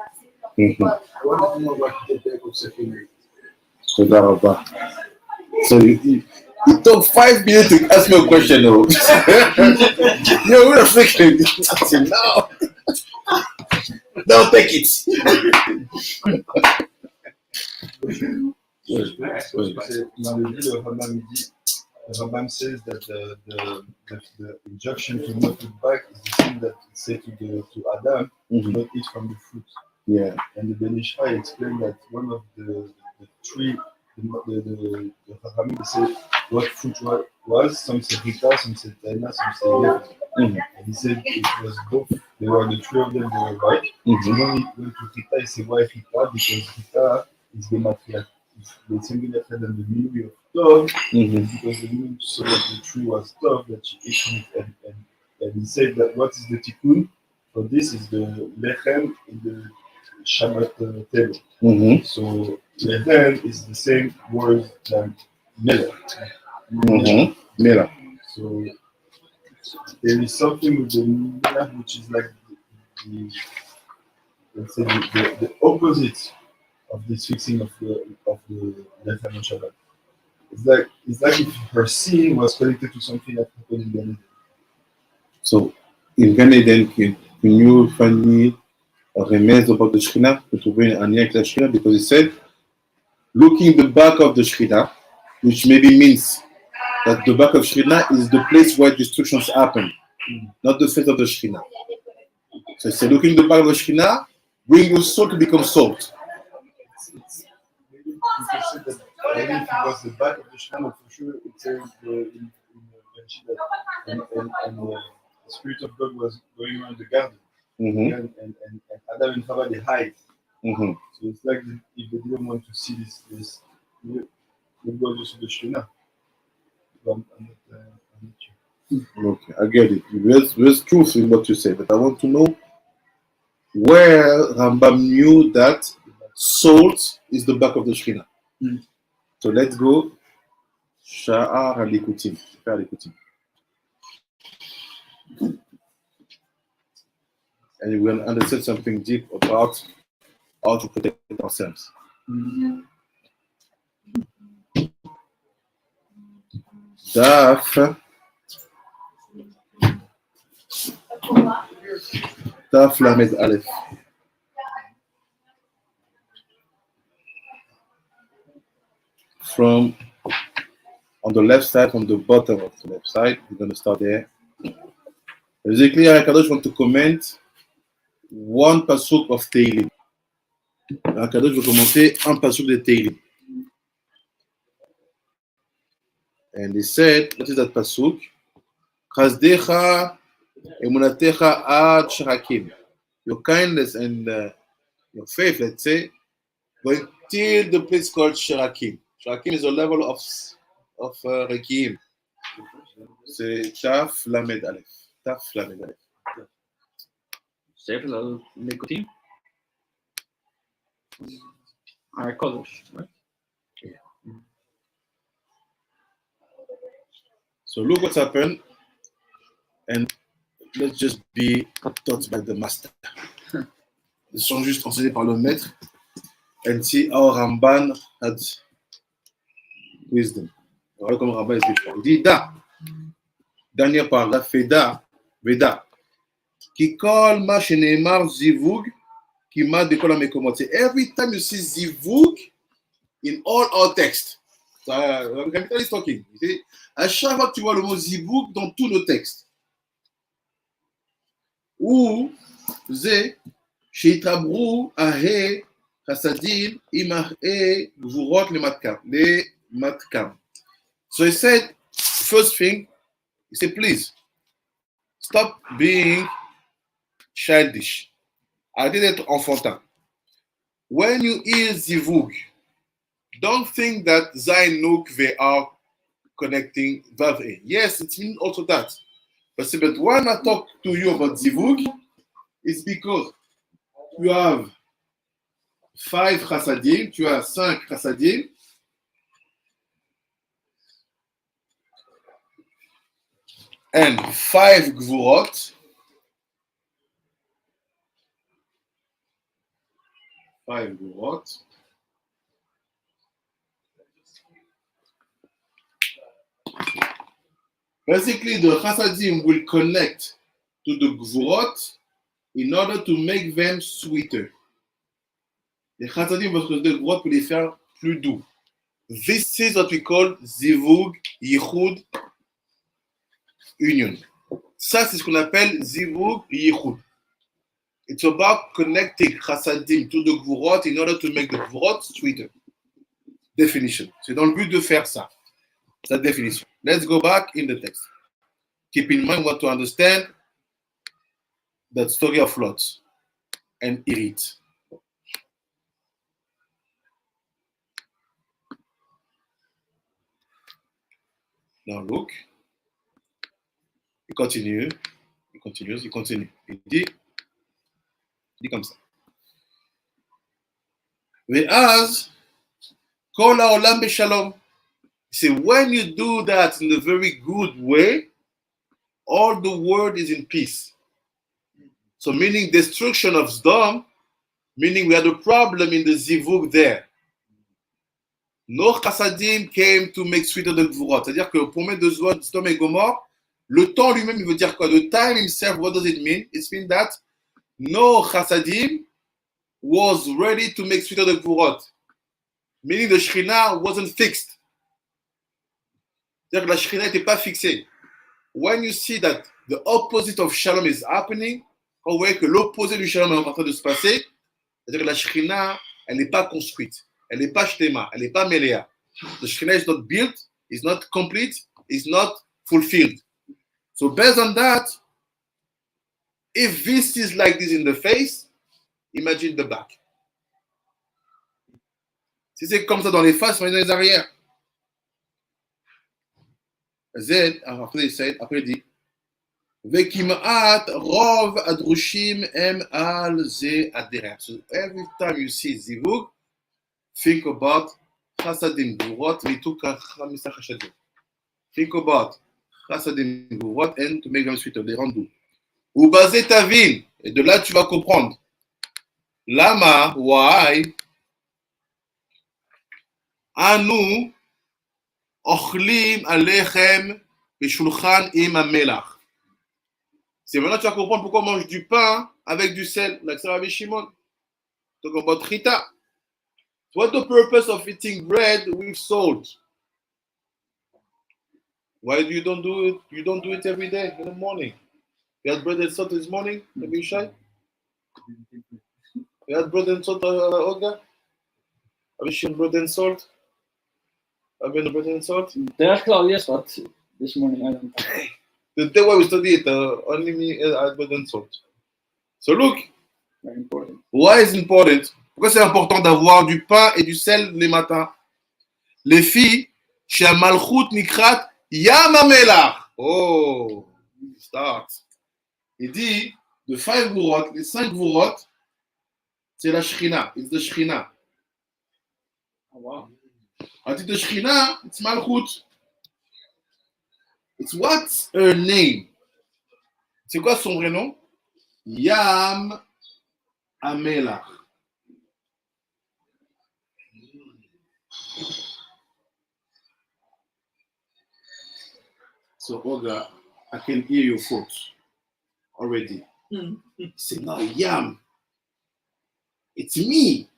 Mm-hmm. I want to know what the bag of Shekhinah is. תודה רבה. So you took 5 minutes to ask me a question, though. You're really thinking. I said, no. Don't take it. Je pense que c'est dans le livre, le Rambam says that the injunction to not look back is the same that it said to Adam, Mm-hmm. not eat from the fruit. Yeah. And the Ben Ishai explained that one of the three, the Chachamim, they say what fruit was. Some said Rita, some said Taina, some said Lev. Mm-hmm. And he said it was both. They were the three of them. They were right. Mm-hmm. And when he went to Rita, he said why Rita? Because Rita is the matriarch. It's the same method than the memory of dog. Mm-hmm. Because the woman saw that the tree was tough, that she ate from it, and he said that what is the tikkun? So this is the lechem in the Shabbat table. Mm-hmm. So lechem is the same word than melech. Mm-hmm. Mira. So there is something with the melech which is like the let's say the opposite of this fixing of the lechem on Shabbat. It's like if her sin was connected to something that happened in the Eden. So, in Gan Eden, can you find me a remez about the Shekhinah to trouver un lien avec la Shekhinah? Because he said, looking the back of the Shekhinah, which maybe means that the back of Shekhinah is the place where destructions happen, not the face of the Shekhinah. So he said, looking the back of the Shekhinah, bring your soul to become salt. Maybe you can say that maybe if it was the back of the Shekhinah, for sure it says in Rashi that and the Spirit of God was going around the garden. Mm-hmm. And Adam and Chava, they hide. Mm-hmm. So it's like if they didn't want to see this they go just to the Shekhinah. I'm not sure. Okay, I get it. There's truth in what you say, but I want to know where Rambam knew that salt is the back of the Shekhinah. Mm. So let's go. Sha'ar al-Likutim. And we're going to understand something deep about how to protect ourselves. Daf Lamed Aleph. From on the left side, from the bottom of the left side, we're going to start there. Basically, Kadosh want to comment one pasuk of Tehillim. Kadosh veut commenter un pasuk de Tehillim. And he said, what is that pasuk? Chazdecha Emunatecha ad sharakim. Your kindness and your faith, let's say, going till the place called sharakim. Sharakim is a level of rekim. C'est Taf Lamed Aleph. Taf Lamed Aleph. Sefer nicotine. Our colors, right? So look what's happened, and let's just be taught by the master. Ils sont juste enseignés par le maître. And see how Ramban had wisdom. Voilà comme Ramban explique. Il dit Da, dernier paragraphe, Veda, qui colle ma shenemar zivug, qui m'a décollé mes commentaires. Every time you see zivug in all our texts, Ramban is talking. À chaque fois que tu vois le mot zivug dans tous nos textes, ou ze, sheitabru ahe, Chassadim, Imah'e, Gvurot, le matkam. So he said, first thing, he said, please, stop being childish. Arrêtez d'être enfantin. When you hear zivug, don't think that Zayin Nuk they are connecting Vav E. Yes, it means also that. But when I talk to you about zivug, it's because you have 5 chassadim, tu as 5 chassadim, and 5 gvurot, 5 gvurot, basically the chassadim will connect to the gvurot in order to make them sweeter. Les chassadim vont se connecter aux gvurot pour les faire plus doux. This is what we call zivug, yichud, union. Ça, c'est ce qu'on appelle zivug, yichud. It's about connecting chassadim to the gvurot in order to make the gvurot sweeter. Definition. C'est dans le but de faire ça. Sa définition. Let's go back in the text. Keep in mind what to understand that story of Lot and hear it. Now look. Il continue. Il dit comme ça. Ve'az kol ha'olam b'shalom. See, when you do that in a very good way, all the world is in peace. So meaning destruction of Sdom, meaning we had a problem in the zivug there. No chassadim came to make sweeter the gvurot. C'est-à-dire que pour mettre de Sdom et Gomorrhe, le temps lui-même, il veut dire quoi? The time himself, what does it mean? It means that no chassadim was ready to make sweeter the gvurot. Meaning the Shekhinah wasn't fixed. C'est-à-dire que la Shekhinah n'était pas fixée. When you see that the opposite of Shalom is happening, quand vous voyez que l'opposé du Shalom est en train de se passer, c'est-à-dire que la Shekhinah, elle n'est pas construite, elle n'est pas Shtema, elle n'est pas Melea. The Shekhinah is not built, is not complete, is not fulfilled. So based on that, if this is like this in the face, imagine the back. Si c'est comme ça dans les faces, imagine dans les arrières. Après il dit, Vekima'at rov adrushim em al ze aderer. So every time you see zivug, think about chasadim gvurot mituka chamisa chasadim. Think about chasadim gvurot and to make them sweeter, les rendre doux. Ou basé tavin, et de là tu vas comprendre. Lama, why? Anu ochlim alechem bishulchan im amelach. C'est maintenant que tu vas comprendre pourquoi on mange du pain avec du sel, like Rabbi Shimon. Talk about chita. What's the purpose of eating bread with salt? Why you don't do it? You don't do it every day in the morning. You had bread and salt this morning, Rabbi Shai? You had bread and salt, Olga? Have you seen bread and salt? Have you had bread and salt? Yes, but this morning I don't. The day where we study it, only me, I wasn't salt. So look, Very important. why is important? Pourquoi c'est important d'avoir du pain et du sel les matins? Les filles, chez Malchut Nikrat Yamamelach. Oh, start. Il dit, the 5 gvurot, les 5 gvurot, c'est la Shechina. It's the Shechina. Oh, wow. And the Shechina, it's Malchut. It's what's her name? C'est quoi son vrai nom? Yam Amelach. So, Olga, I can hear your thoughts already. Say, no, Yam. It's me.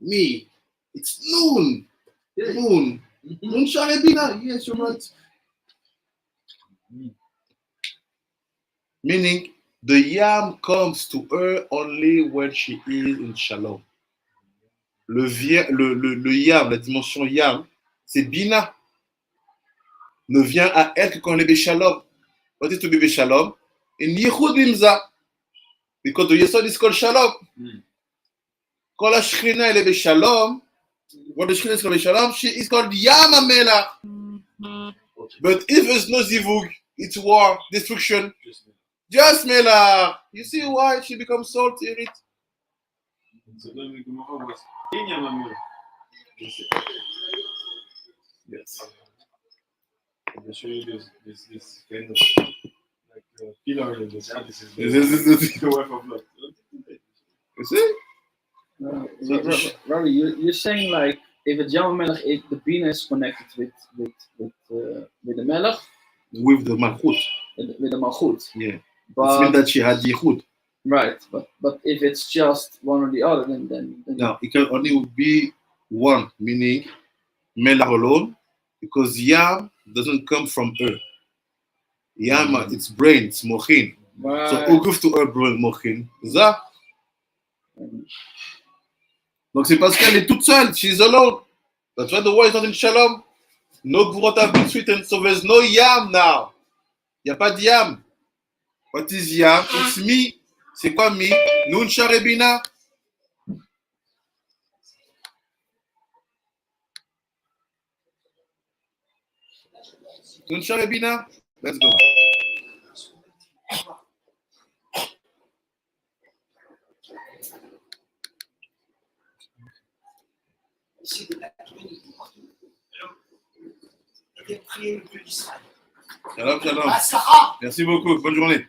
Me. It's Noon. Noon. Noon Sharebina. Yes, you're right. Meaning, the Yam comes to her only when she is in Shalom. Le Yam, la dimension Yam, c'est Bina. Ne vient à elle que quand elle est Shalom. What is to be Shalom? In Yichud Limza. Because the Yesod is called Shalom. Quand la Shechina elle est Shalom, when the Shechina is called Shalom, she is called Yam Amelach. But if there's no Zivug, it's war, destruction. Just Melach. You see why she becomes salty in it? So then we come over was in Yamamura. Yes. I'll show you this kind of like pillar in the sand. This is the wife of love. You see? Robbie, you're saying like if it's Yama Melech, the Bina is connected with the Melech, With the Malchut. with the Malchut. Yeah. It But means that she had Yichud. right, but if it's just one or the other, then Now, it can only be one, meaning Melach alone, because Yam doesn't come from her. Yam, it's brain, it's mochin. right. So, who gives to her brain mochin? Ça. Donc, c'est parce qu'elle est toute seule, she's alone. That's why the war is not in Shalom. No Gvurot have been sweetened, so there's no Yam now. Il n'y a pas de Yam. What is Yam? It's me. C'est quoi me? Nun Sharebina. Nun Sharebina. Let's go. Shalom, shalom. Merci beaucoup. Bonne journée.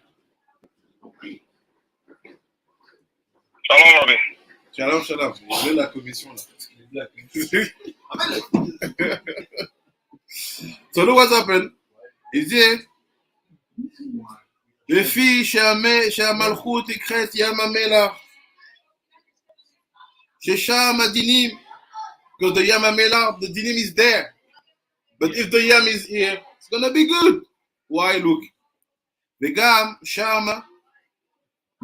Shalom, Rabbi. Shalom, shalom. Vous avez la commission là. So look what's happened. Il dit, les filles chez Malchut écrit Yamamela. Chez Sham Dinim. Because the Yamamela, the Dinim is there. But if the Yam is here, it's gonna be good. Why? Look. Vegam Sham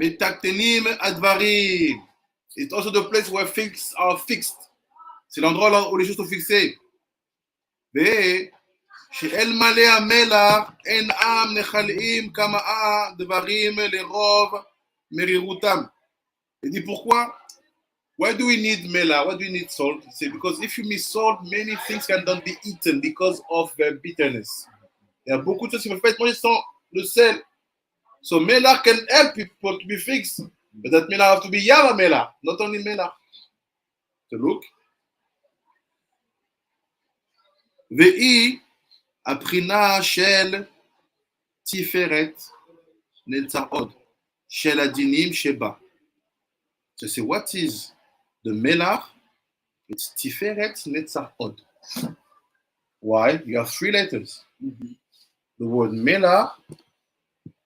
Metaktenim Advarim. It's also the place where things are fixed. C'est l'endroit là où les choses sont fixées. שאל מלא המלח אין עם נחלאים כמאה דברים לרוב מרירותם. Il dit pourquoi? Why do we need mela? Why do we need salt? He said, because if you miss salt, many things cannot be eaten because of their bitterness. Il y a beaucoup de choses qui peuvent pas être mangées sans le sel. So mela can help people to be fixed. But that mela have to be yama mela, not only mela. So look. Ve'i aprina shel tiferet netzaod shel adinim sheba. So say what is the melach? It's tiferet netzaod. Why? You have 3 letters. The word melach,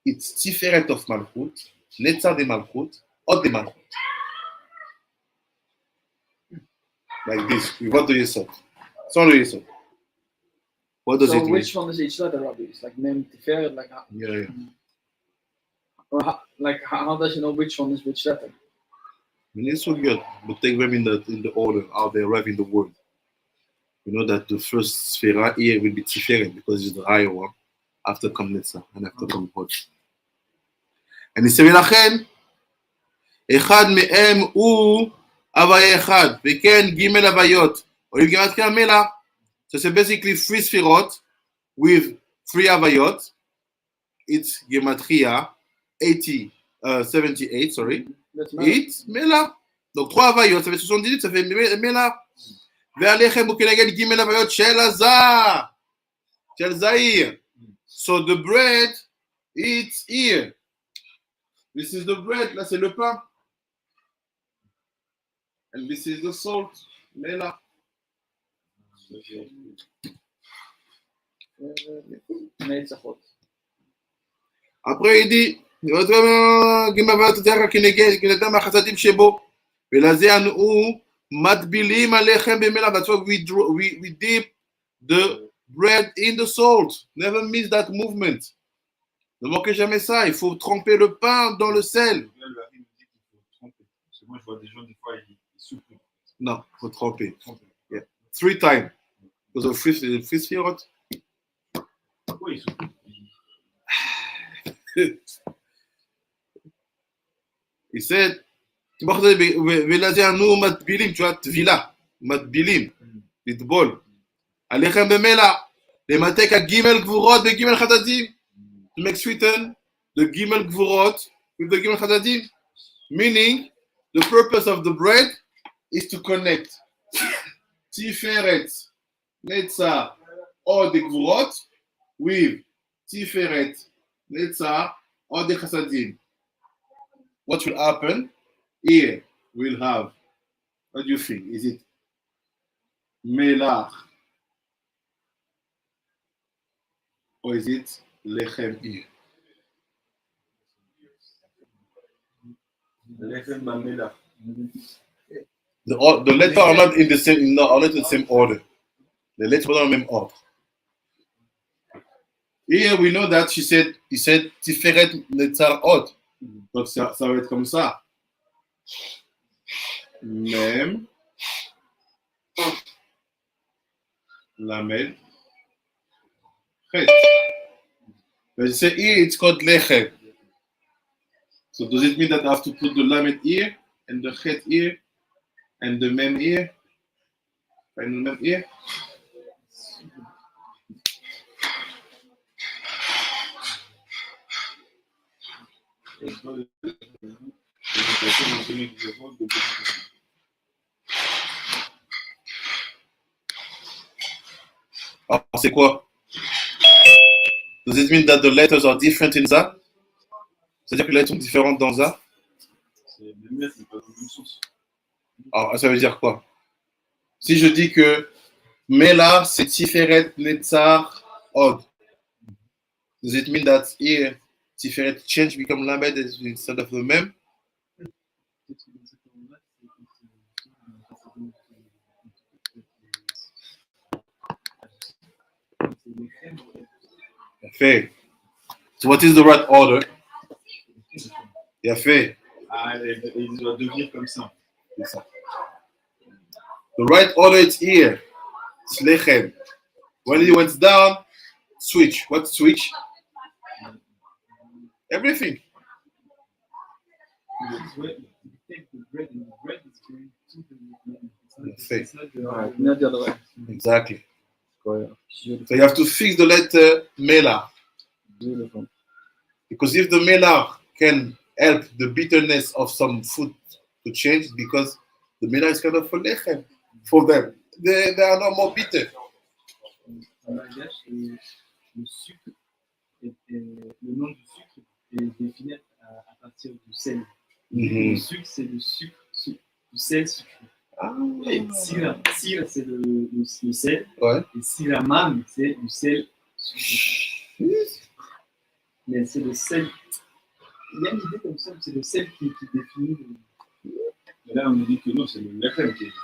it's tiferet of malchut, netzah de malchut, od de malchut. Like this. What do you say? Sans le yesod. What does so it mean? which one is each letter, Rabbi? It's like Mem Tiferet, like how, Yeah. or how does he know which one is which letter? I mean, it's so good, but take them in the order how they arrive in the word. You know that the first sphera here will be Tiferet because it's the higher one. after come Netza and after come Hod. אני אסביר לכם, אחד מהם הוא הוויה אחד, וכן ג' הוויות, או לגמרי כמלה, so it's basically 3 ספירות with 3 הוויות, it's gematria 78, sorry, it's mela. Donc 3 הוויות, ça fait 78, ça fait mela. והלחם הוא כנגד ג' הוויות של הזר, של זעיר. So the bread, it's here. This is the bread, là c'est le pain. And this is the salt, mela. Après il dit, that's why we dip the bread in the salt. Never miss that movement. Ne manquez jamais ça, il faut tremper le pain dans le sel. Moi, je vois des gens, des fois, ils souffrent. Non, il faut tremper. Yeah. 3 times. Because of free spirit. Pourquoi ils souffrent? Il said, tu vois, matbilim, tu vois, tvila, matbilim, litbol. Alechem bemela, les matek à gimel gvurot, be gimel chadadim. To make sweeten the gimel gvurot with the gimel chadadim. Meaning, the purpose of the bread is to connect Tiferet, Netzah, or the Gvurot with Tiferet, Netzah, or the Chasadim. What will happen? Here we'll have, what do you think? Is it Melach or is it Lechem here? The letters are not in the same, are not in the same order. The letters are not in the same order. Here we know that he said Tiferet Netzar Od. Donc ça va être comme ça. Mem Lamed Chet. But you say here it's called Lechem. So does it mean that I have to put the Lamed here and the Chet here and the Mem here and the Mem here? Alors c'est quoi? Does it mean that the letters are different in that? C'est-à-dire que les lettres sont différentes dans ça? Alors ça veut dire quoi? Si je dis que Mela c'est Tiferet Netzar Od, does it mean that here Tiferet change become Lamed instead of the Mem? Fait. So what is the right order? Il a fait. Ah, il doit devenir comme ça. C'est ça. The right order is here. It's Lechem. When it went down, switch. What switch? Everything. Fait. Exactly. So you have to fix the letter Mela. Because if the Mela can help the bitterness of some food to change, because the Mela is kind of for lechem for them. They are no more bitter. Le sucre, le nom du sucre est défini à partir du sel. Le sucre, c'est le sucre, du sel sucré. Et sira, c'est le sel. Ouais. Et siramam, c'est du sel sucré. Mais c'est le sel. Il y a une idée comme ça, c'est le sel qui définit. Mais là, on nous dit que non, c'est le lechem qui est juste.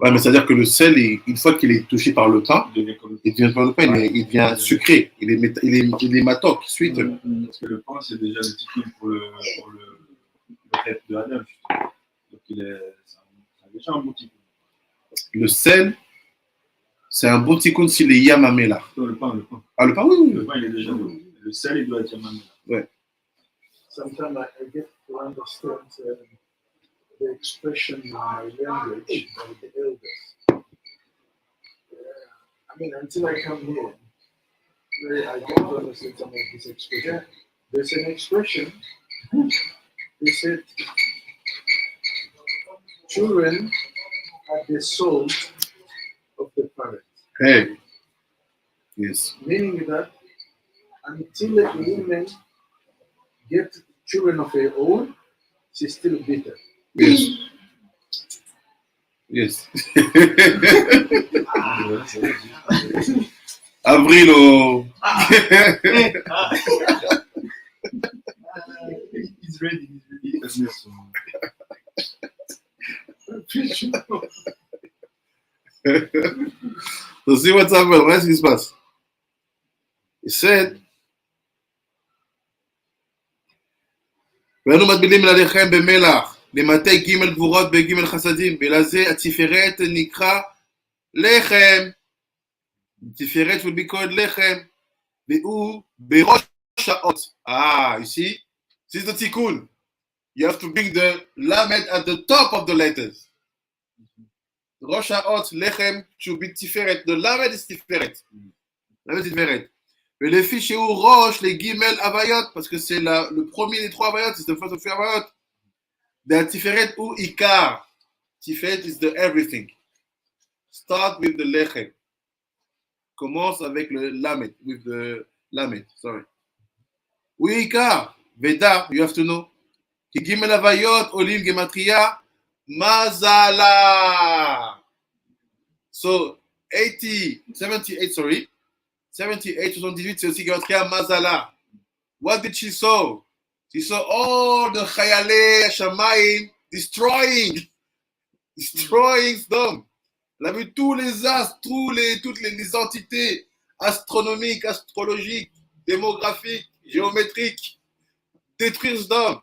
Ouais, mais c'est-à-dire que le sel, une fois qu'il est touché par le pain, il devient pas le pain, mais il devient sucré. Il est matok, suite. Parce que le pain, c'est déjà le ticket pour le tête de Adam, justement. Donc, ça a déjà un bon ticket. Le sel, C'est un bon tikkun s'il est yam amela. Non, le pain, le pain. Ah, le pain, oui. Le pain, il est déjà bon. Le sel, il doit être yamamela. Sometimes I get to understand the expression in my language by the elders. I mean, until I come here, where I get to understand some of this expression. There's an expression, they said, children are the soul of the parents. Hey. Yes. Meaning that until a woman gets children of her own, she's still bitter. Yes. Yes. Avril au. He's ready, he's ready. So see what's happening. What's this pass? He said, ואנו מטבילים עליכם במלח, למטה ג' גבורות בג' חסדים, ולזה התפארת נקרא לחם. תפארת will be called לחם, והוא בראש שעות. You see? This is the tikkun. You have to bring the lamed at the top of the letters. ראש שעות, לחם, should be תפארת. The lamed is תפארת. lamed is תפארת. ולפי filles chez Roche, les guimel avayot, parce que c'est le premier des trois avayot, c'est the first of three avayot. The tiferet ou ikar. Tiferet is the everything. Start with the lechem. Commence avec le lamet, with the lamet, sorry. Ou ikar, veda, you have to know. Ki gimel avayot, olim gematria, mazala. So, 78, sorry. 78, 78, c'est aussi Gematria Mazala. What did she saw? She saw all the Chayale Shamayim destroying Sdom. Elle a vu tous les astres, toutes les entités astronomiques, astrologiques, démographiques, géométriques, détruire Sdom.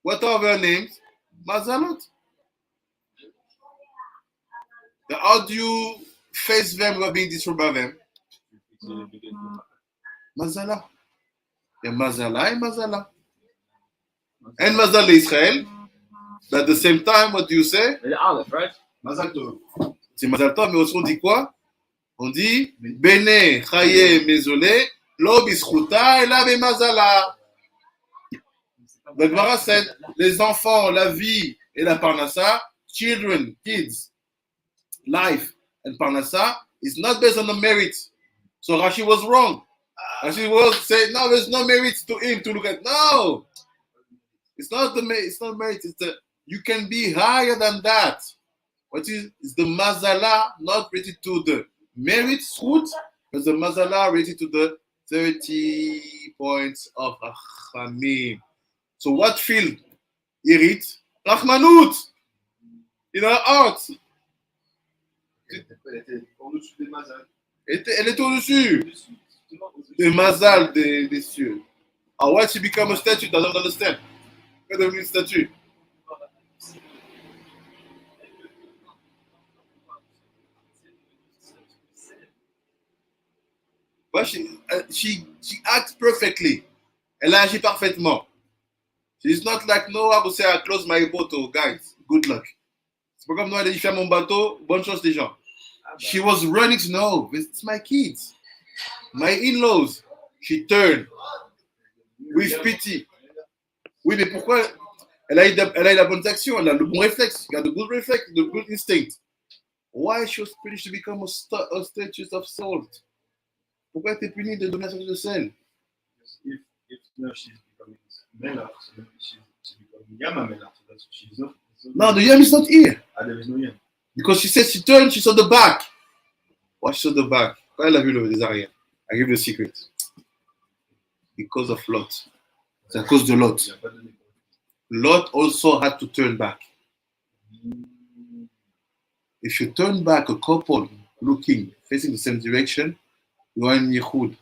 What are their names? Mazalot. How do you face them who are being destroyed by them? Mazala. Et Mazala et Mazala. And Mazal Israël. But at the same time, what do you say? The Aleph, right? Mazal Tov. C'est Mazal Tov, mais aussi on dit quoi? On dit Bene Chaye Mezolé, Lo Bischuta et la Mazala. Le Gemara said, les enfants, la vie et la Parnassa, children, kids, life and Parnassa is not based on the merit. So Rashi was wrong. Rashi was saying, no, there's no merit to him to look at. No, it's not merit. It's the you can be higher than that. What is the mazala not related to the merit fruit, but the mazala related to the 30 points of Rachamim. So what field? Irit Rachmanut in our heart. Elle était en dessous des Mazal. Elle est au-dessus des mazal des cieux. Why she become a statue? Doesn't understand. What does it mean statue? But she acts perfectly. Elle agit parfaitement. She's not like Noah who say I close my boat, guys. Good luck. C'est pas comme Noah, elle a dit ferme mon bateau, bonne chance les gens. She was running to know, it's my kids, my in-laws. She turned with pity. Oui, mais pourquoi? Elle a eu la bonne action, elle a le bon réflexe, elle a the good reflex, the good instinct. Why she was punished to become a statue of salt? Pourquoi elle était punie de donner un statue de sel? If now she's becoming Melach, she's becoming Yama Melach. So that's she's not. No, the yam is not here. There is no yam. Because she said she turned, she saw the back. Why she saw the back? Quand elle a vu les arrières. I give you a secret. Because of Lot. C'est à cause de Lot. Lot also had to turn back. If you turn back a couple looking, facing the same direction, you are in Yichud.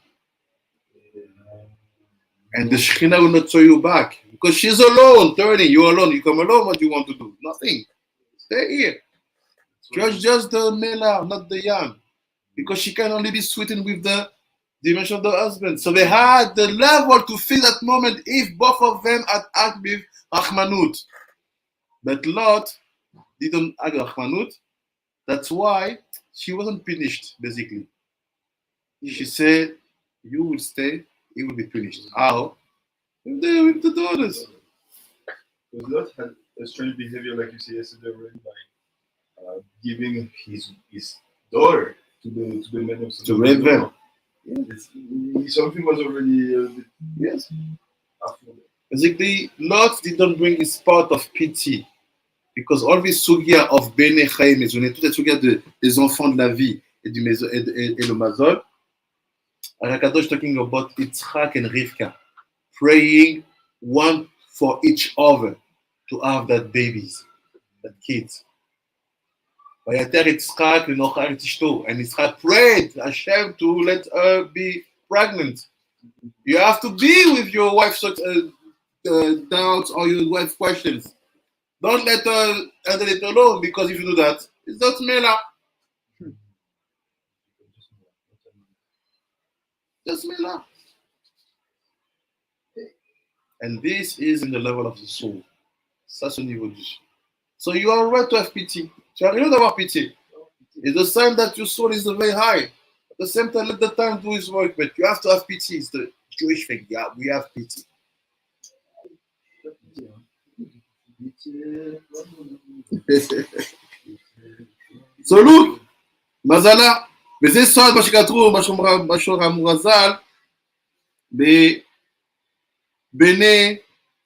And the Shekhinah will not show you back. Because she's alone, turning. You're alone. You come alone, what do you want to do? Nothing. Stay here. Just the Mela, not the Yam. because she can only be sweetened with the dimension of the husband. So they had the level to feel that moment if both of them had act with Rahmanut. But Lot didn't act with Rahmanut. That's why she wasn't punished, basically. She said, you will stay, he will be punished. How? With the daughters. Because Lot had a strange behavior, like you said yesterday, already, by giving his daughter to the men of To rape them. Something was already a bit. Yes. Basically, Lot didn't bring his part of pity. Because all this sugia of Bene Chaim Maisonné, toute la sugia des enfants de la vie et le Mazol, Akadosh talking about Yitzchak and Rivka, praying one for each other to have that babies, that kids. Vayater Yitzchak v'nochar et ishto, and Yitzchak prayed Hashem to let her be pregnant. You have to be with your wife's doubts or your wife's questions. Don't let her handle it alone, because if you do that, it's not Mela. Just Mela. And this is in the level of the soul. Ça, c'est au niveau du soul. So you are right to have pity. Tu as rien d'avoir pitié. It's the sign that your soul is very high. At the same time, let the time do his work, but you have to have pity. It's the Jewish thing. Yeah, we have pity. So look, Mazala, וזה סוד מה שכתוב בשור המורזל, בני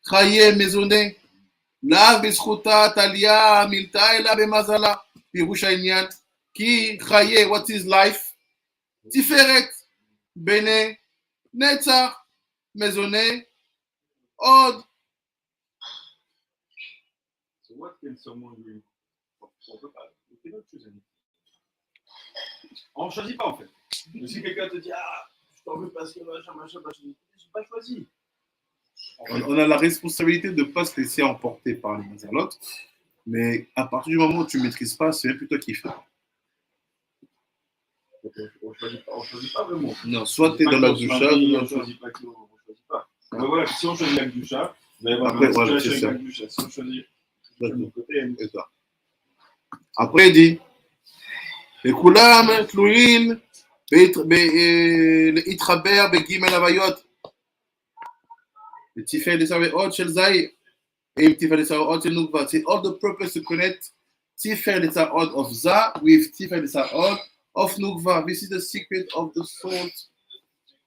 חיי מזונה, לאו בזכותה תליה מילתה אלא במזלה, פירוש העניין, כי חיי, what is life? תפארת, בני נצח, מזונה, עוד. So what can someone do? On peut pas. On peut pas choisir. On ne choisit pas en fait. Mais si quelqu'un te dit je t'en veux parce que machin, je n'ai pas choisi. On a la responsabilité de ne pas se laisser emporter par les mazalotes, mais à partir du moment où tu ne maîtrises pas, c'est même plus toi qui fais. On ne choisit pas vraiment. Non, soit tu es dans la doucha, on ne choisit pas. Mais voilà, si on choisit la doucha, vous allez voir après, voilà, voilà, si c'est ça. Si on choisit de l'autre côté, C'est ça. Après, il dit וכולם תלויים להתחבר בגימל הוויות. ותפארת לצבאות של זעיר, עם תפארת לצבאות של נוקבה. C'est all the purpose to connect תפארת לצבאות of Za with תפארת לצבאות of נוקבה. This is the secret of the soul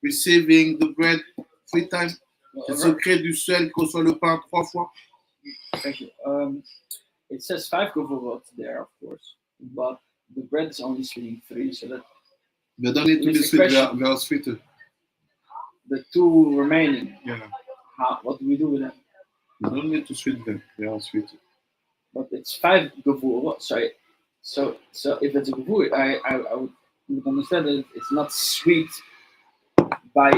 receiving the bread 3 times. C'est le secret du sel qui reçoit le pain 3 fois. Thank you. It says 5 gevurot there, of course, but the bread is only sweetening 3, so that Mais donnez tous les suites vers suite. the 2 remaining, Yeah. what do we do with them? Donnez tout de suite vers suite. But it's 5 gevurot, sorry. So if it's a gevur, I would understand that it's not sweet by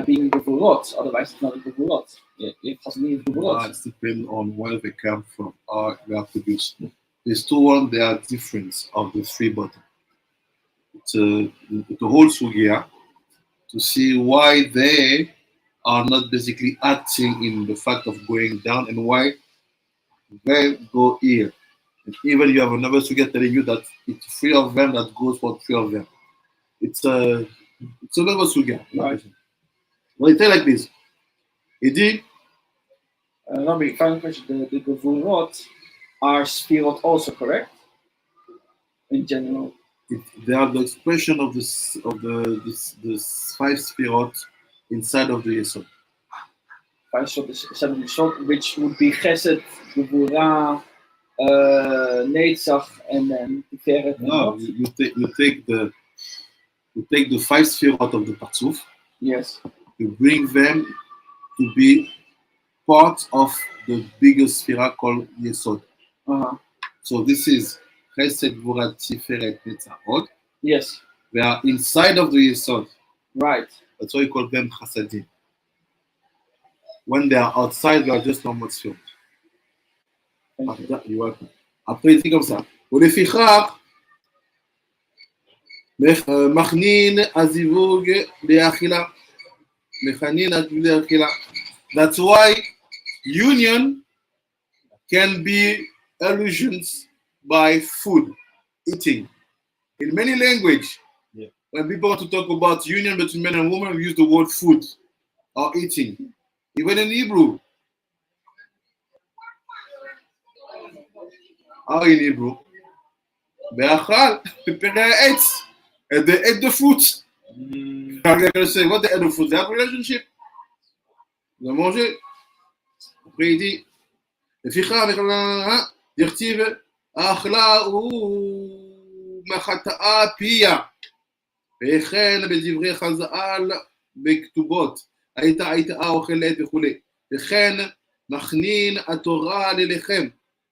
being gevurot, otherwise it's not a gevurot. It has mean gevurot. It depends on where they come from, or they are produced. These 2 ones, they are different of the 3 bottom. It's the whole sugia to see why they are not basically acting in the fact of going down and why they go here. And even you have another sugia telling you that it's 3 of them that goes for 3 of them. It's another sugia. Right. Well, it's like this. It did. Rabbi, final question. The gevurot are spirot also, correct? In general. They are the expression of the 5 spirot inside of the Yesod. 5 shot, which would be Chesed, Gevurah, Netzach, and then Tiferet. No, you take the 5 spirot of the Parzuf. Yes. You bring them to be part of the biggest spira called Yesod. Uh-huh. So this is Chesed, Gvura, Tiferet, Netzachot. Yes. They are inside of the Yesod. Right. That's why we call them Chasadim. When they are outside, they are just normal spheres. You're welcome. Après, il dit comme ça. ולפיכך, Machnin azivug leachila. Mechanin azivug leachila. That's why union can be allusions by food, eating. In many languages, Yeah. when people want to talk about union between men and women, we use the word food or eating. Even in Hebrew. How in Hebrew? Be'achal, prepare eight. And they ate the fruit. They're going to say, what they ate the fruit? They have a relationship. Ils ont mangé. Après, il dit, לפיכך, דכתיב, אכלה הוא מחטאה פיה. וכן בדברי חז"ל בכתובות, היית האוכל לעת וכולי. וכן מכנין התורה ללחם,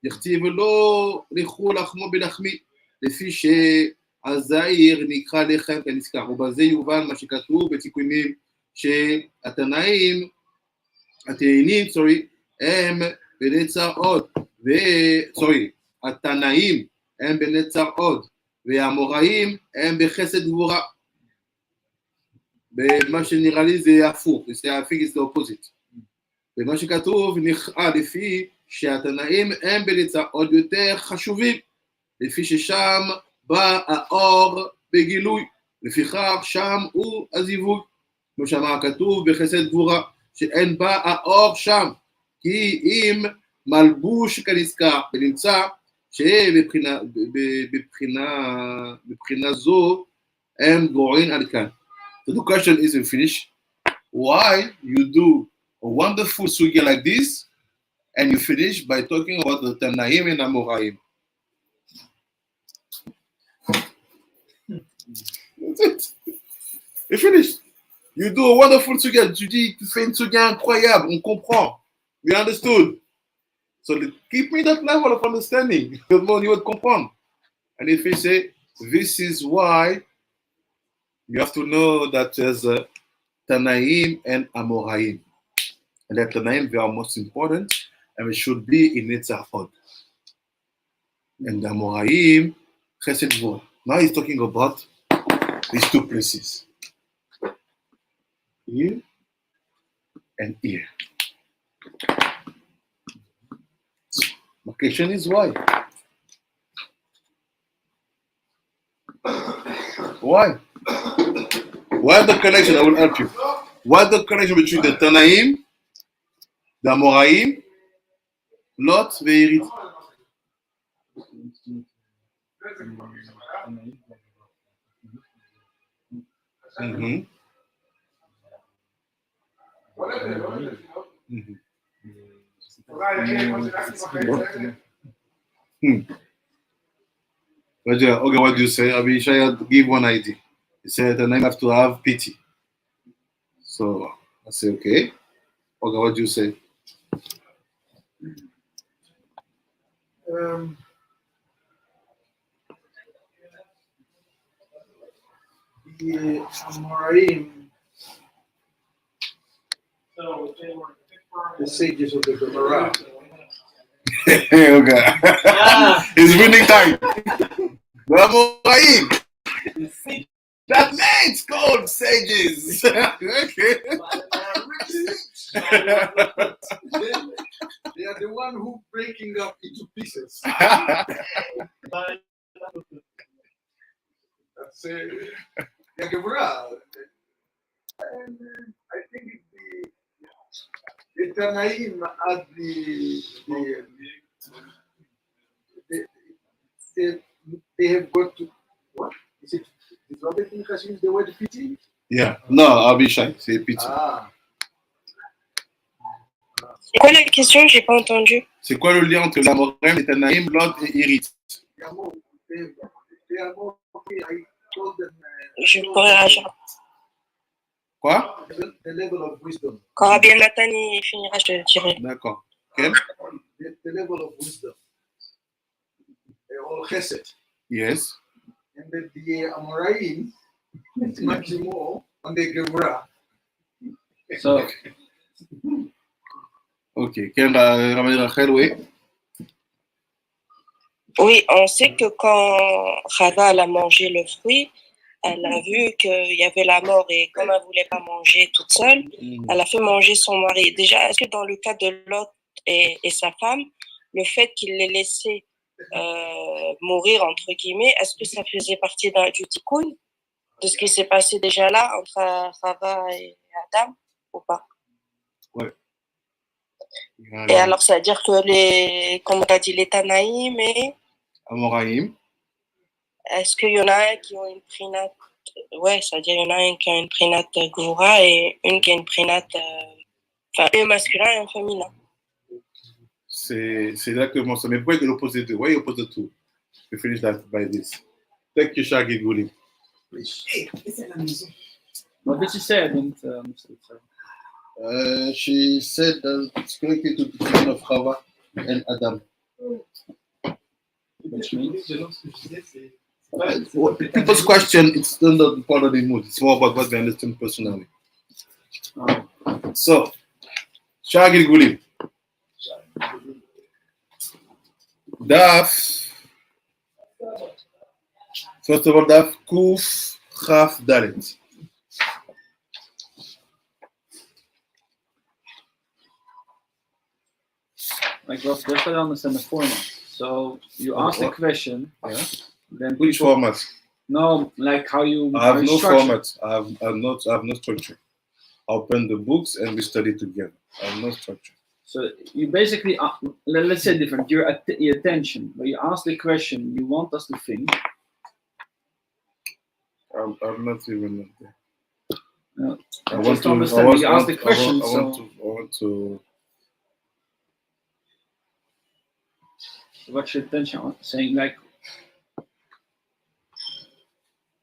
דכתיב לא לכו לחמו בלחמי, לפי שהזעיר נקרא לחם כנזכר. ובזה יובן מה שכתוב בתיקונים שהתנאים, הם בנצר עוד, התנאים הם בנצר עוד, והאמוראים הם בחסד גבורה. במה שנראה לי זה הפוך, I think it's the opposite. במה שכתוב נראה לפי שהתנאים הם בנצר עוד יותר חשובים, לפי ששם בא האור בגילוי, לפיכך שם הוא הזיווג, כמו שאמר כתוב בחסד גבורה, שאין בה האור שם, כי אם מלבוש כנזכר, ונמצא שבבחינה זו הם גורעים עד כאן. So the question isn't finished. Why you do a wonderful sugya like this, and you finish by talking about the Tanaim and Amoraim? That's it. You finished. You do a wonderful sugya. Tu dis, tu fais une sugya incroyable. On comprend. We understood. So keep me that level of understanding. The more you would comprendre. And if you say, this is why, you have to know that there's a Tanaim and Amoraim. And that Tanaim, they are most important, and it should be in Netzach Od. And the Amoraim, Chesed Gvura. Now he's talking about these two places. Here and here. My question is why? Why? Why the connection? I will help you. Why the connection between the Tanaim, the Amoraim, Lot, VaYera? Mm-hmm. Mm-hmm. Okay, what do you say? Abishai, give one idea. He said the name have to have pity. So I say, okay. Okay, what do you say? The Amoraim, the sages of the Gemara. Okay. It's winning time. Amoraim. That name's called sages. Okay. They are the one who breaking up into pieces. That's the Gemara. And I think the Tanaim at they have got to, what? Is it Robert has used the word pity? Yeah. No, Abishai, c'est pity. Ah. C'est quoi la question? J'ai pas entendu. C'est quoi le lien entre l'Amoraim, les Tanaïm, Lot et Irit? Je pourrais réagir. Quoi? The level of wisdom. Quand Rabbi Nathan il finira, je te dirai. D'accord. Okay. The level of wisdom. Or chesed. Yes. And then the Amoraim is much more on the Gemara. So, Ok. Quel Rabbi Rachel, oui? Oui, on sait que quand Chava a mangé le fruit, elle a vu qu'il y avait la mort et comme elle voulait pas manger toute seule, elle a fait manger son mari. Déjà, est-ce que dans le cas de Lot et sa femme, le fait qu'il les laissait mourir, entre guillemets, est-ce que ça faisait partie du tikkun, de ce qui s'est passé déjà là entre Rava et Adam, ou pas? Ouais. Et alors, ça veut dire que comme on a dit, les Tanaïm et Amoraïm. Est-ce qu'il y en a un qui ont une prinate? Ouais, c'est-à-dire il y en a un qui a une prinate Gvura et une qui a une prinate, enfin, un masculin et un féminin. C'est exactement ça. Mais pourquoi il oppose les deux? Why you oppose the two? We finish that by this. Thank you, Shaggy Guli. What did she say? I didn't understand. She said that it's connected to the children of Chava and Adam. Which means People's question, it's still not part of the mood. It's more about what they understand personally. So, Shaggy Guli. Daf. First of all, Daf Kuf Chaf Dalet. like just I don't understand the format. So you ask the question, Yeah. then Which people, format? No, like how you. I have no structure. format. I have no structure. I open the books and we study together. I have no structure. So you basically, let's say different. Your attention, but you ask the question you want us to think. I'm not even there. No, I just want to understand. You ask the question. I want to. What's your attention? Saying like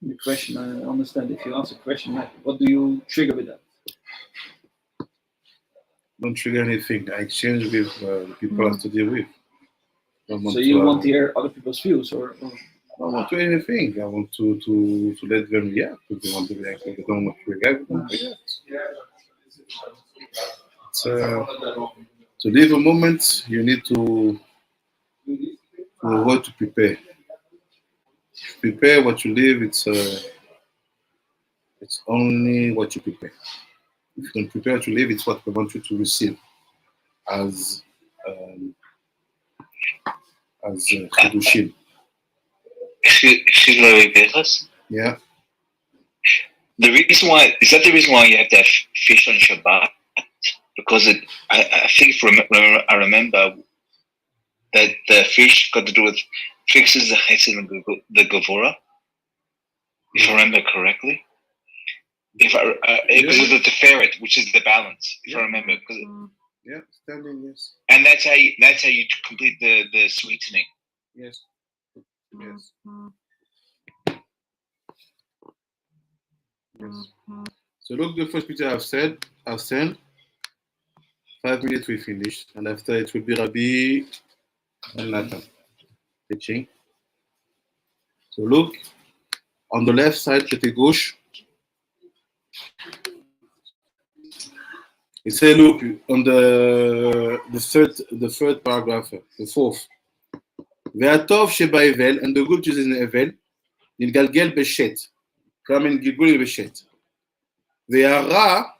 the question. I understand. If you ask a question, like what do you trigger with that? Don't trigger anything. I exchange with the people I study with. So you want to hear other people's views, or? I don't want to do anything. I want to let them react. If they want to react, if they don't want to react, they don't react. To live a moment, you need to know what to prepare. Prepare what you live. It's only what you prepare. If you don't prepare to live, it's what we want you to receive as chidushim. Excuse me, Beches. Yeah. The reason why is that the reason why you have to have fish on Shabbat, because I think I remember that the fish got to do with fixes the chesed and the gevura, if I remember correctly. Because of the teferet, which is the balance, if I remember. Yeah, standing, yes. And that's how you complete the sweetening. Yes. Yes. Yes. So look, the first picture I've sent. 5 minutes we finished, and after it will be Rabbi and Nathan teaching. So look, on the left side, côté gauche. It says, look, on the third paragraph, the fourth. Ve'atov sheba Evel, and the good which is in Evel, nilgalgel beshet. Come in Gilgul beshet. Ve'ara,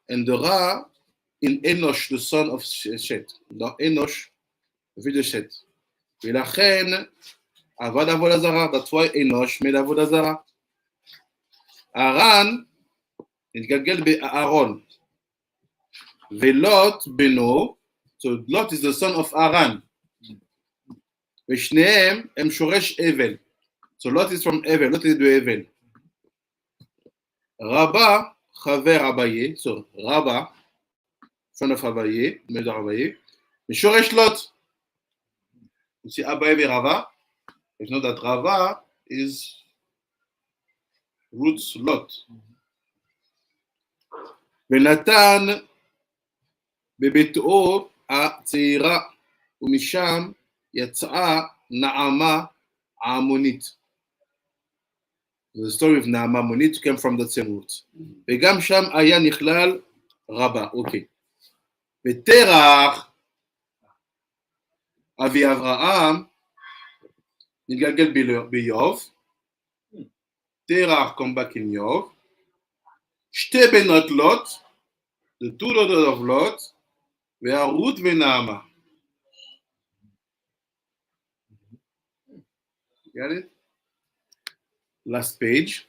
and the Ra in Enosh, the son of Shet. Dans Enosh, the fils de Shet. Ve'lachen, avad avodah zara. That's why Enosh made avodah zara. Aran, nilgalgel be'Aaron. Velot beno, so Lot is the son of Aran. Veshneem em shoresh Evel. So Lot is from Evel. Lot is de Evel. Rabba chaver Abaye. So Rabba, son of Abaye, mother Abaye. Shoresh Lot. You see Abaye ve Rava. It's not that Rava is roots Lot. Venatan בביתו הצעירה, ומשם יצאה נעמה העמונית. The story of נעמה העמונית came from that same root. וגם שם היה נכלל רבה, אוקיי. ותרח, אבי אברהם, נתגלגל באיוב, Terach come back in Yov. Shte benot Lot, the two daughters of Lot, were Ruth and Naamah. Got it? Last page.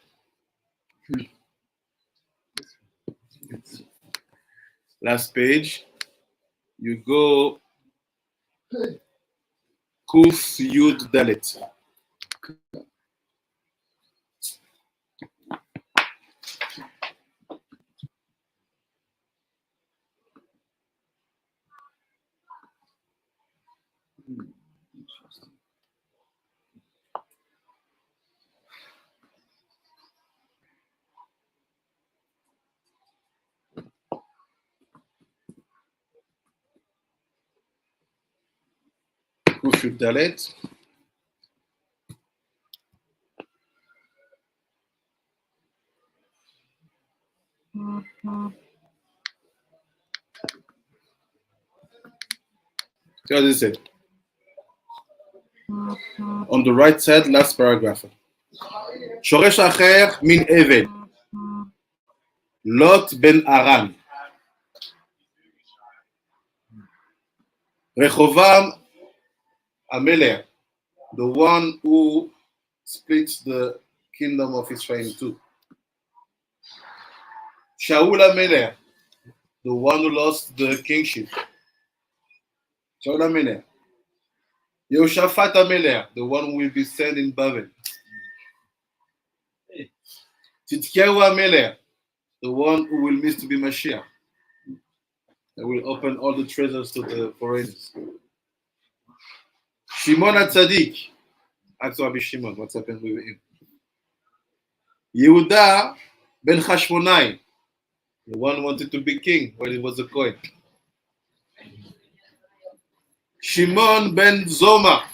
Last page. You go Kuf Yud Dalet. Kuf Yud Dalet. See what it said? On the right side, last paragraph. Shoresh Acher min Eved. Lot ben Aran. Rehovam Amelech, the one who splits the kingdom of Israel in two. Shaul Amelech, the one who lost the kingship. Shaul Amelech. Yehoshaphat Amelech, the one who will be sent in Babel. Tzidkiyahu Amelech, the one who will miss to be Mashiach. That will open all the treasures to the foreigners. Shimon HaTzadik, ask Rabbi Shimon, what's happened with him? Yehuda ben Hashmonai, the one who wanted to be king when he was a Kohen. Shimon ben Zoma,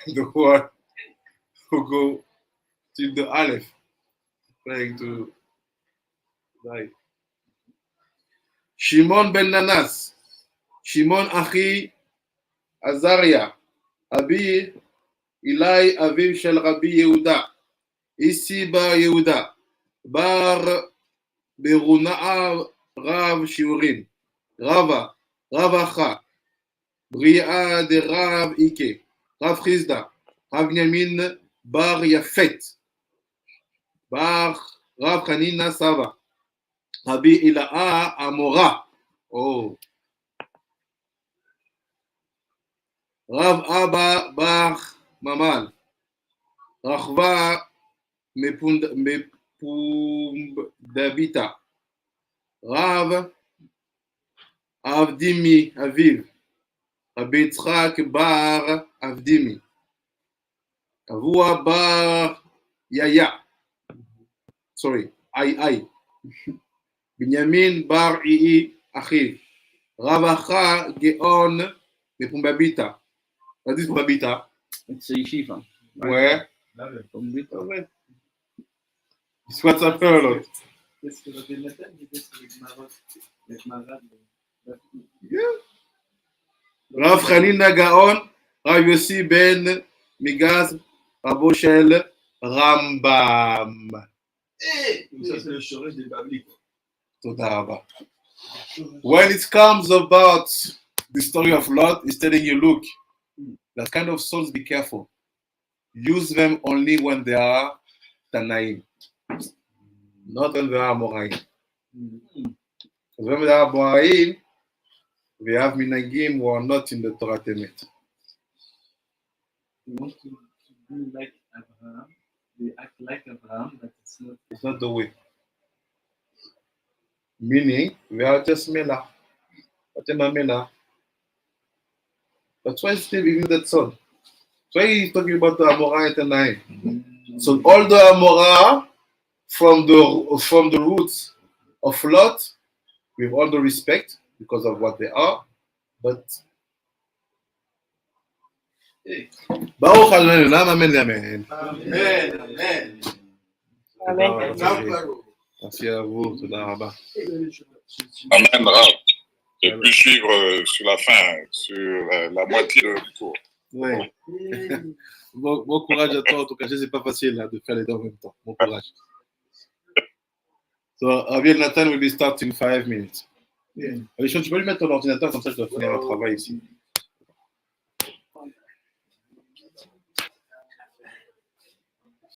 the one who go to the Aleph, trying to die. Shimon ben Nanas, Shimon Achi Azariah, Abi Ilai Aviv Shel Rabbi Yehuda, Isi Bar Yehuda, Bar Beruna'a Rav Shiurim, Rava, Ravacha, Bria de Rav Ike, Rav Chizda, Rav Yamin Bar Yafet, Bar Rav Chanina Sava, Rabbi Ila'a Amora, oh, Rav Abba Bar Mamal, Rachva Mepumbdabita, Rav Avdimi Aviv, Rabbi Yitzchak Bar Avdimi, Avua Bar Yaya, sorry, I. Binyamin Bar Ii Achiv, Ravacha Geon Mepumbabita. What is Pumbabita? It's a yeshiva. Where? Pumbabita. Ouais. C'est quoi ça fait alors? Qu'est-ce que Rabbi Nathan disait sur les Marad? Rav Chanina Gaon, Rav Yossi ben Migaz, Rabo Shel Rambam. Ça, c'est le Shoresh des Babli. Toda Rabba. When it comes about the story of Lot, it's telling you, look, that kind of souls, be careful. Use them only when they are Tanaim, not when they are Moraim. Because when they are Moraim, we have Minagim who are not in the Torah Temet. You want to be like Abraham, they act like Abraham, but It's not the way. Meaning, we are just Mela. That's why he's still giving that son. That's why he's talking about the Amorah and Tanaim. So all the Amorah from the roots of Lot, with all the respect because of what they are, but Baruch Adonai, amen, amen. Amen. Amen. Merci à vous, Toda Rabba. Amen, Rav. J'ai pu suivre sur la fin, sur la moitié du cours. Ouais. Bon courage à toi, en tout cas. C'est pas facile là, de faire les deux en même temps. Bon courage. So, Nathan will be starting in 5 minutes. Yeah. Tu peux lui mettre ton ordinateur, comme ça je dois finir un travail ici.